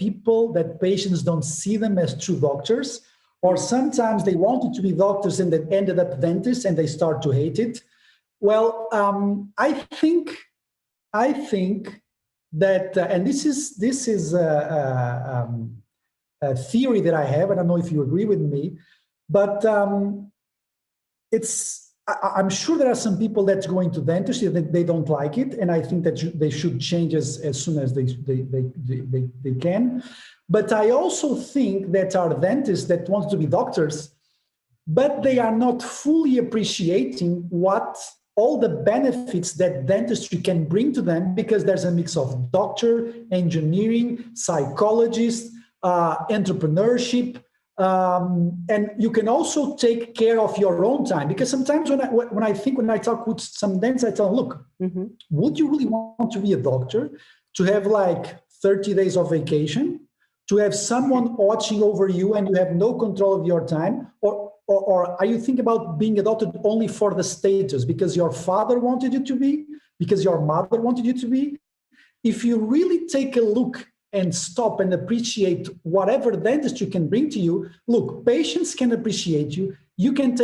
patients don't see them as true doctors. Or sometimes they wanted to be doctors and they ended up dentists and they start to hate it. Well, I think that, and this is a theory that I have. I don't know if you agree with me, but I'm sure there are some people that's going to dentistry that they don't like it, and I think that they should change as soon as they can. But I also think that our dentists that want to be doctors, but they are not fully appreciating what all the benefits that dentistry can bring to them, because there's a mix of doctor, engineering, psychologist, entrepreneurship, and you can also take care of your own time. Because sometimes when I talk with some dentists, I tell them, look, would you really want to be a doctor, to have like 30 days of vacation, to have someone watching over you and you have no control of your time? Or are you thinking about being a doctor only for the status, because your father wanted you to be, because your mother wanted you to be? If you really take a look and stop and appreciate whatever dentistry can bring to you, look, patients can appreciate you. You can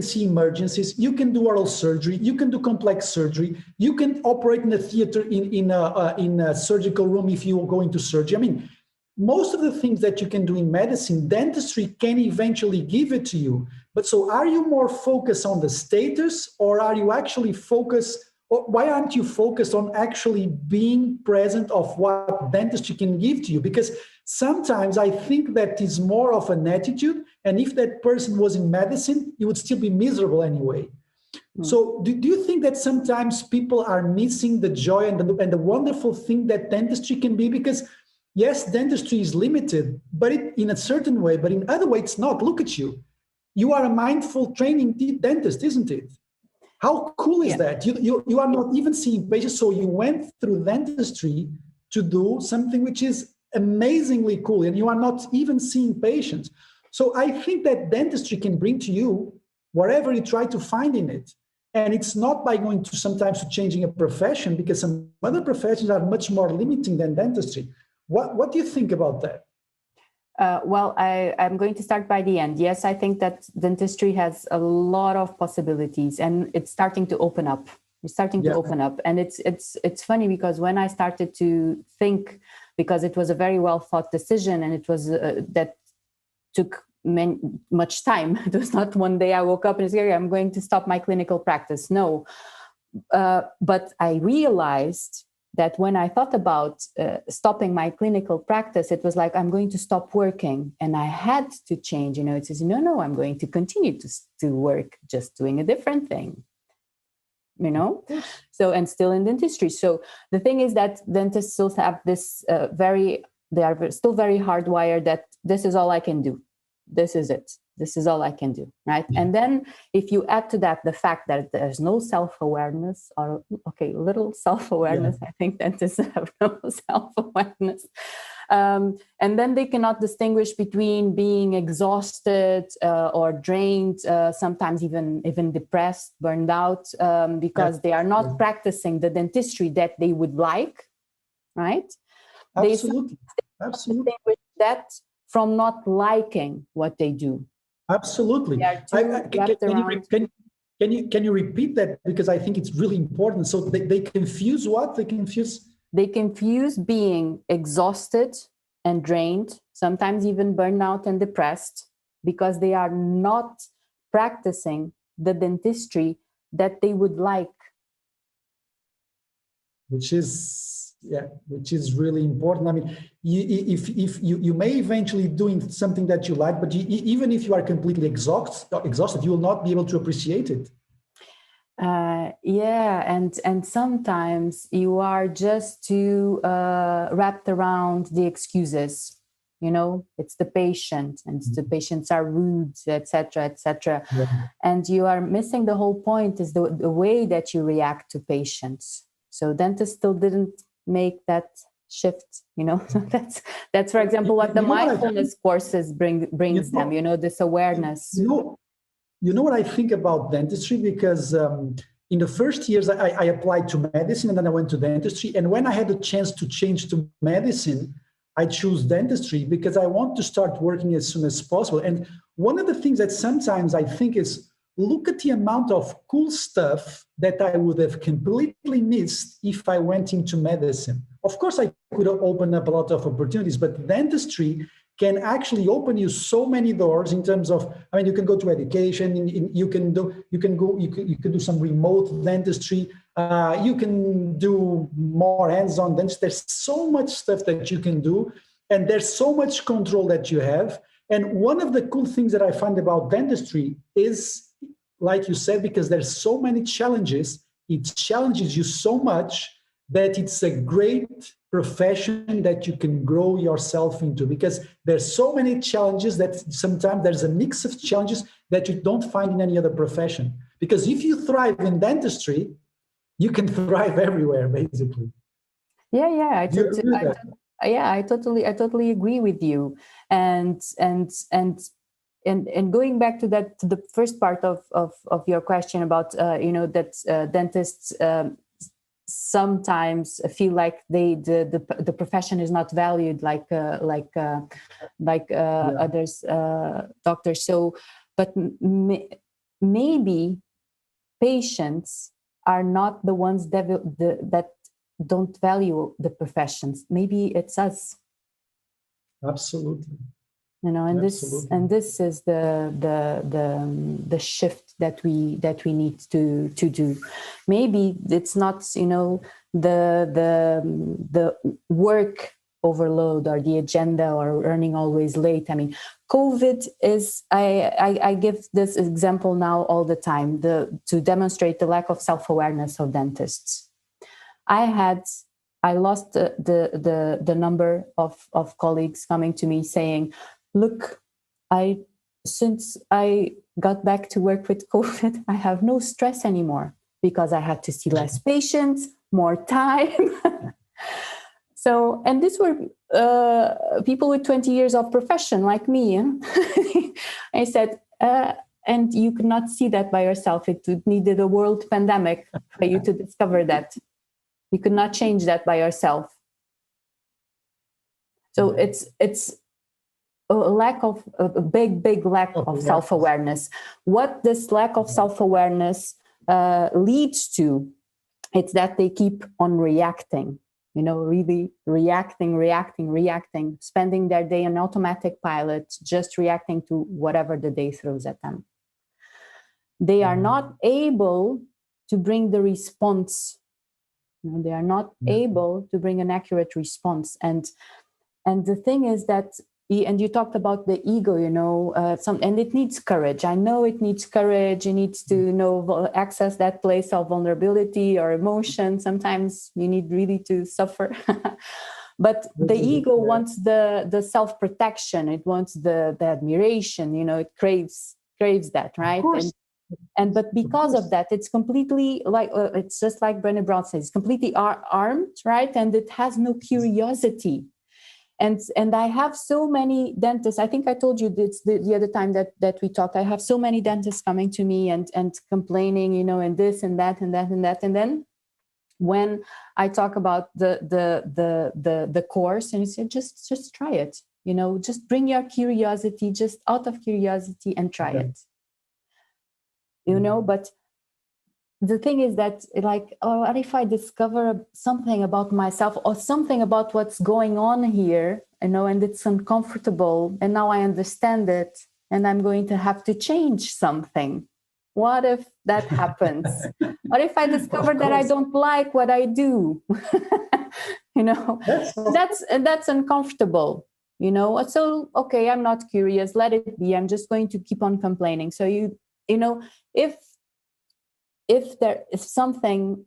see emergencies, you can do oral surgery, you can do complex surgery, you can operate in a theater, in a surgical room if you go into surgery. I mean, most of the things that you can do in medicine, dentistry can eventually give it to you. But so are you more focused on the status, or are you actually focused, or why aren't you focused on actually being present of what dentistry can give to you? Because sometimes I think that is more of an attitude. And if that person was in medicine, you would still be miserable anyway. So do you think that sometimes people are missing the joy and the wonderful thing that dentistry can be? Because yes, dentistry is limited, but in a certain way, but in other way, it's not. Look at you. You are a mindful training dentist, isn't it? How cool is that? You are not even seeing patients. So you went through dentistry to do something which is amazingly cool, and you are not even seeing patients. So I think that dentistry can bring to you whatever you try to find in it. And it's not by going to sometimes to changing a profession, because some other professions are much more limiting than dentistry. What do you think about that? Well, I'm going to start by the end. Yes, I think that dentistry has a lot of possibilities, and it's starting to open up. It's starting to open up. And it's funny because when I started to think, because it was a very well thought decision, and it was that took much time. It was not one day I woke up and said, I'm going to stop my clinical practice. No. But I realized that when I thought about stopping my clinical practice, it was like, I'm going to stop working. And I had to change. It says, no, I'm going to continue to work, just doing a different thing. So, and still in dentistry. So the thing is that dentists still have this they are still very hardwired that this is all I can do. This is it. This is all I can do, right? And then if you add to that the fact that there's no self-awareness, or little self-awareness, I think dentists have no self-awareness. And then they cannot distinguish between being exhausted or drained, sometimes even depressed, burned out, because they are not practicing the dentistry that they would like, right? Absolutely. They distinguish that from not liking what they do. Absolutely. Can you repeat that? Because I think it's really important. So they confuse what? They confuse being exhausted and drained, sometimes even burned out and depressed, because they are not practicing the dentistry that they would like. Which is really important. I mean, if you may eventually doing something that you like, but even if you are completely exhausted, you will not be able to appreciate it. And sometimes you are just too wrapped around the excuses. It's the patient, and the patients are rude, etc., etc. And you are missing the whole point, is the way that you react to patients. So dentists still didn't make that shift, that's for example what the mindfulness courses brings them, this awareness. You know what I think about dentistry? Because in the first years I applied to medicine, and then I went to dentistry, and when I had the chance to change to medicine, I chose dentistry because I want to start working as soon as possible. And one of the things that sometimes I think is, look at the amount of cool stuff that I would have completely missed if I went into medicine. Of course, I could open up a lot of opportunities, but dentistry can actually open you so many doors in terms of, you can go to education, you can do some remote dentistry, you can do more hands-on dentistry. There's so much stuff that you can do, and there's so much control that you have. And one of the cool things that I find about dentistry is, like you said, because there's so many challenges, it challenges you so much that it's a great profession that you can grow yourself into, because there's so many challenges that sometimes there's a mix of challenges that you don't find in any other profession. Because if you thrive in dentistry, you can thrive everywhere, basically. I totally agree with you. And going back to that, to the first part of your question about, that dentists sometimes feel like the profession is not valued like others, doctors. So, but maybe patients are not the ones that don't value the professions. Maybe it's us. Absolutely. You know, and Absolutely. this is the shift that we need to do. Maybe it's not, you know, the work overload or the agenda or running always late. I mean, COVID is, I give this example now all the time, to demonstrate the lack of self-awareness of dentists. I lost the number of colleagues coming to me saying, look, since I got back to work with COVID, I have no stress anymore because I had to see less patients, more time. So, and these were people with 20 years of profession like me. I said, and you could not see that by yourself. It needed a world pandemic for you to discover that. You could not change that by yourself. So it's a big lack of self-awareness. What this lack of self-awareness leads to, it's that they keep on reacting, you know, really reacting, spending their day on automatic pilot, just reacting to whatever the day throws at them. They are not able to bring the response. You know, they are not able to bring an accurate response. And the thing is that, and you talked about the ego, you know, and it needs courage. I know it needs courage. It needs to, you know, access that place of vulnerability or emotion. Sometimes you need really to suffer. But the ego wants the self-protection. It wants the admiration, you know, it craves that, right? But because of that, it's completely like, it's just like Brené Brown says, it's completely armed, right? And it has no curiosity. And I have so many dentists. I think I told you this the other time that we talked. I have so many dentists coming to me and complaining, you know, and this and that and that and that. And then when I talk about the course, and you say, just try it, you know, just bring your curiosity, just out of curiosity, and try it. You know, but the thing is that, like, oh, what if I discover something about myself or something about what's going on here, you know, and it's uncomfortable, and now I understand it, and I'm going to have to change something. What if that happens? What if I discover that I don't like what I do? You know, that's uncomfortable. You know, so okay, I'm not curious. Let it be. I'm just going to keep on complaining. So you know, if something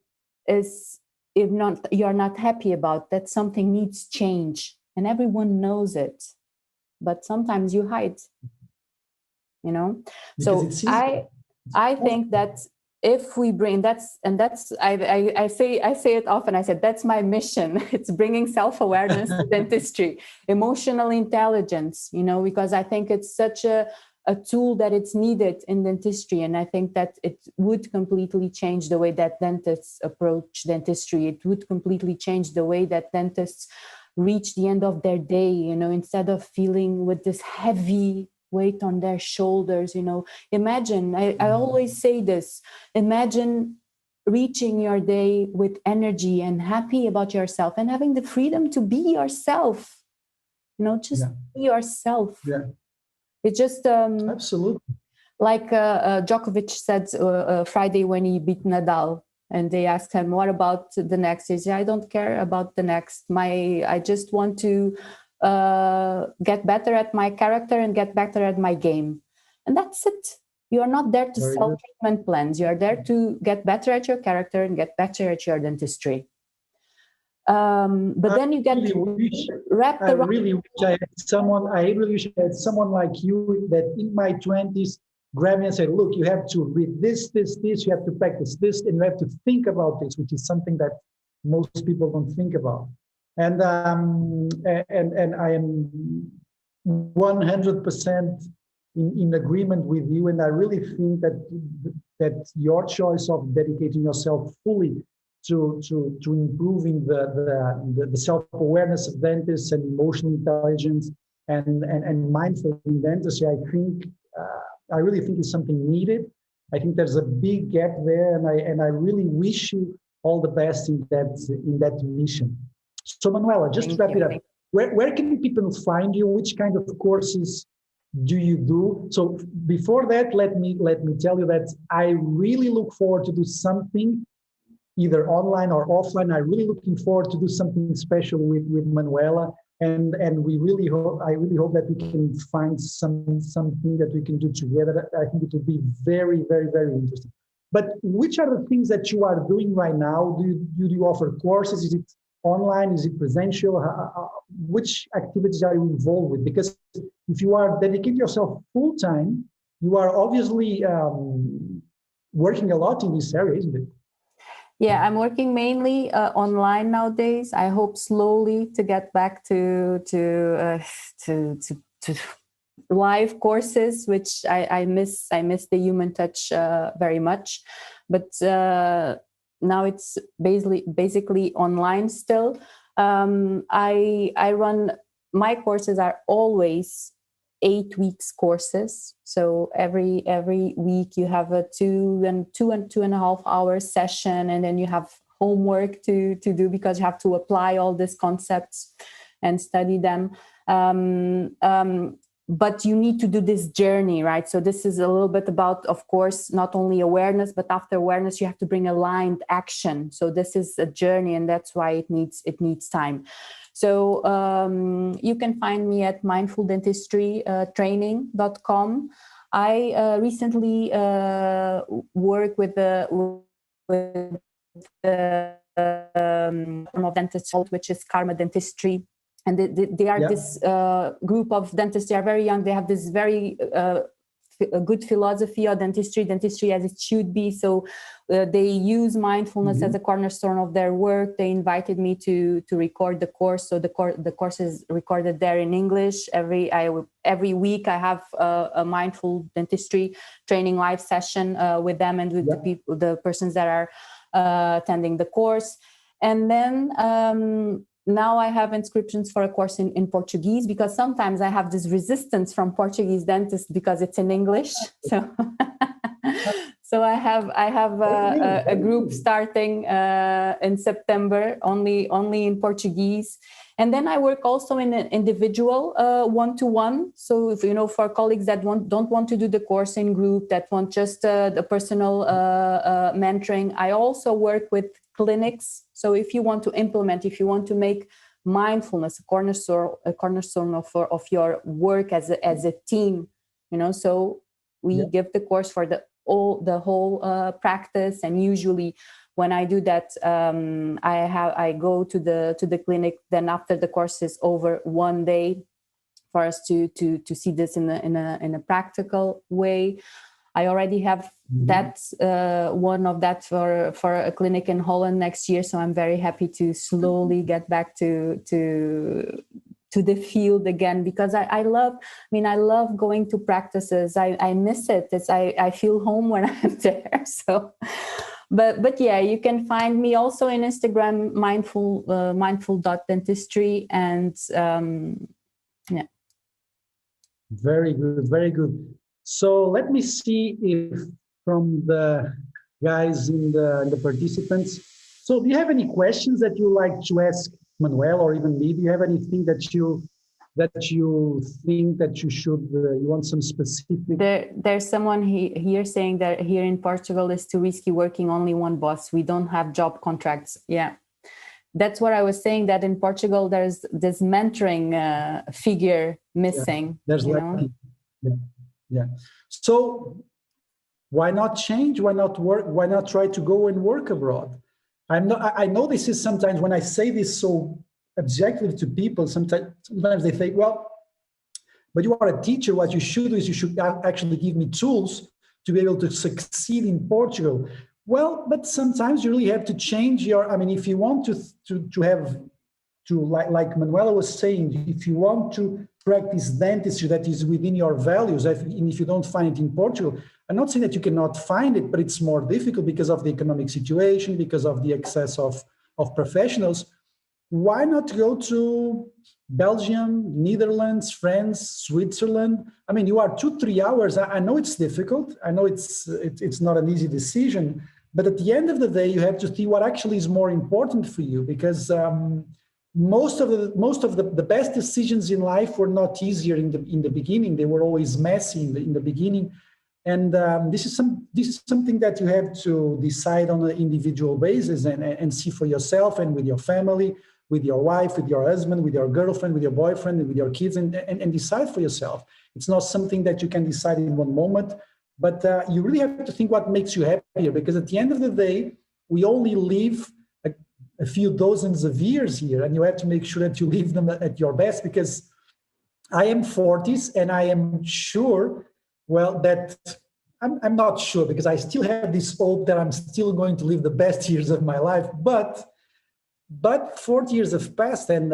is, you're not happy about, that something needs change, and everyone knows it, but sometimes you hide, you know. Because so I think that if we bring I say it often, I said that's my mission. It's bringing self-awareness to dentistry, emotional intelligence, you know, because I think it's such a tool that it's needed in dentistry. And I think that it would completely change the way that dentists approach dentistry. It would completely change the way that dentists reach the end of their day, you know, instead of feeling with this heavy weight on their shoulders, you know. Imagine, I always say this, imagine reaching your day with energy and happy about yourself and having the freedom to be yourself, you know, just be yourself. It's just absolutely, like Djokovic said Friday when he beat Nadal, and they asked him, "What about the next?" He said, "I don't care about the next. I just want to get better at my character and get better at my game, and that's it. You are not there to sell treatment plans. You are there to get better at your character and get better at your dentistry." But then you get wrapped around. I really wish I had someone like you that in my 20s grabbed me and said, look, you have to read this, you have to practice this, and you have to think about this, which is something that most people don't think about. And I am 100% in agreement with you. And I really think that your choice of dedicating yourself fully to improving the self-awareness of dentists and emotional intelligence and mindful in dentistry, I think I really think is something needed. I think there's a big gap there, and I really wish you all the best in that mission. So Manuela, just to wrap it up, where can people find you? Which kind of courses do you do? So before that, let me tell you that I really look forward to do something either online or offline. I'm really looking forward to do something special with Manuela, and I really hope that we can find something that we can do together. I think it will be very, very, very interesting. But which are the things that you are doing right now? Do you offer courses? Is it online? Is it presential? Which activities are you involved with? Because if you are dedicating yourself full time, you are obviously working a lot in this area, isn't it? Yeah, I'm working mainly online nowadays. I hope slowly to get back to live courses, which I miss. I miss the human touch very much, but now it's basically online still. I run, my courses are always 8 weeks courses. So every week you have a 2.5 hour session, and then you have homework to do because you have to apply all these concepts and study them. But you need to do this journey, right? So this is a little bit about, of course, not only awareness, but after awareness, you have to bring aligned action. So this is a journey, and that's why it needs time. So you can find me at mindfuldentistrytraining.com. I recently work with the of dentists, which is Karma Dentistry. And they are this group of dentists. They are very young. They have this very good philosophy of dentistry as it should be. So they use mindfulness as a cornerstone of their work. They invited me to record the course. So the course is recorded there in English. Every week I have a mindful dentistry training live session with them and with the persons that are attending the course. And then now I have inscriptions for a course in Portuguese, because sometimes I have this resistance from Portuguese dentists because it's in English. So, so I have a group starting in September, only in Portuguese. And then I work also in an individual one-to-one. So if for colleagues that don't want to do the course in group, that want just the personal mentoring, I also work with clinics. So if you want to implement, if you want to make mindfulness a cornerstone of your work as a team, so we give the course for the whole practice. And usually when I do that, I go to the clinic. Then after the course is over, one day for us to see this in a practical way. I already have that one of that for a clinic in Holland next year. So I'm very happy to slowly get back to the field again, because I love going to practices. I miss it. I feel home when I'm there. So, but yeah, you can find me also in Instagram, mindful.dentistry, and yeah. Very good, very good. So let me see if from the guys in the participants. So do you have any questions that you like to ask Manuel or even me? Do you have anything that you think that you should, you want some specific? There's someone here saying that here in Portugal is too risky working only one boss. We don't have job contracts. Yeah. That's what I was saying, that in Portugal, there's this mentoring figure missing. Yeah. There's Yeah. So why not change? Why not work? Why not try to go and work abroad? I know this is sometimes, when I say this so objectively to people, sometimes they think, well, but you are a teacher. What you should do is you should actually give me tools to be able to succeed in Portugal. Well, but sometimes you really have to change if you want like Manuela was saying, if you want to practice dentistry that is within your values, and if you don't find it in Portugal, I'm not saying that you cannot find it, but it's more difficult because of the economic situation, because of the excess of professionals. Why not go to Belgium, Netherlands, France, Switzerland? I mean, you are 2-3 hours. I know it's difficult. I know it's not an easy decision, but at the end of the day, you have to see what actually is more important for you, because most of the best decisions in life were not easier in the beginning. They were always messy in the beginning. And this is something that you have to decide on an individual basis and see for yourself and with your family, with your wife, with your husband, with your girlfriend, with your boyfriend, and with your kids, and decide for yourself. It's not something that you can decide in one moment, but you really have to think what makes you happier, because at the end of the day, we only live a few dozens of years here, and you have to make sure that you live them at your best, because I am 40s and I am sure, well, that I'm not sure, because I still have this hope that I'm still going to live the best years of my life, but 40 years have passed, and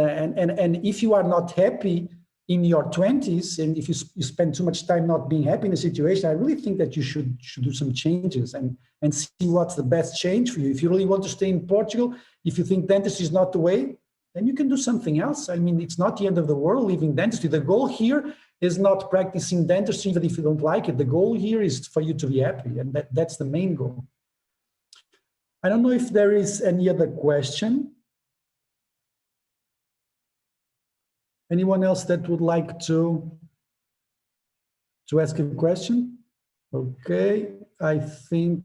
if you are not happy in your 20s, and if you spend too much time not being happy in a situation, I really think that you should do some changes and see what's the best change for you. If you really want to stay in Portugal, if you think dentistry is not the way, then you can do something else. I mean, it's not the end of the world leaving dentistry. The goal here is not practicing dentistry, even if you don't like it. The goal here is for you to be happy, and that's the main goal. I don't know if there is any other question. Anyone else that would like to ask a question? Okay, I think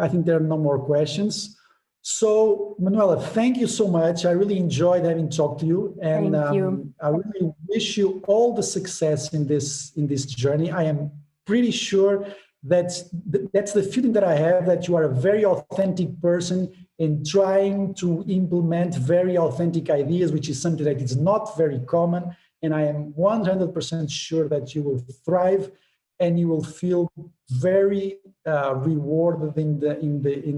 there are no more questions. So, Manuela, thank you so much. I really enjoyed having talked to you, and thank you. I really wish you all the success in this journey. I am pretty sure that's the feeling that I have, that you are a very authentic person in trying to implement very authentic ideas, which is something that is not very common. And I am 100% sure that you will thrive and you will feel very rewarded in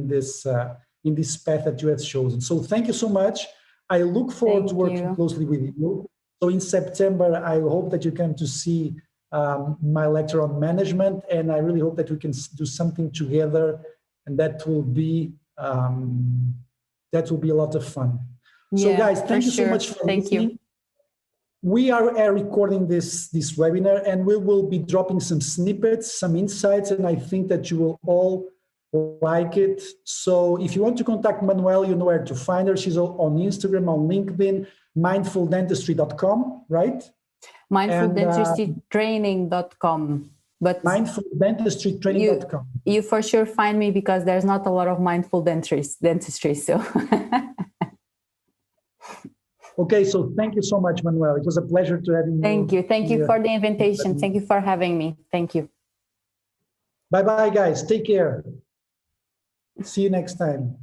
this path that you have chosen. So thank you so much. I look forward to working closely with you. So in September, I hope that you come to see my lecture on management, and I really hope that we can do something together, and that will be a lot of fun. So guys, thank you so much for listening. We are recording this webinar, and we will be dropping some snippets, some insights, and I think that you will all like it. So if you want to contact Manuela, you know where to find her. She's on Instagram, on LinkedIn, mindfuldentistry.com, right? Mindfuldentistrytraining.com. But mindfuldentistrytraining.com. You for sure find me, because there's not a lot of mindful dentistry. So okay, so thank you so much, Manuela. It was a pleasure to have you. Thank you for the invitation. Thank you for having me. Thank you. Bye-bye, guys. Take care. See you next time.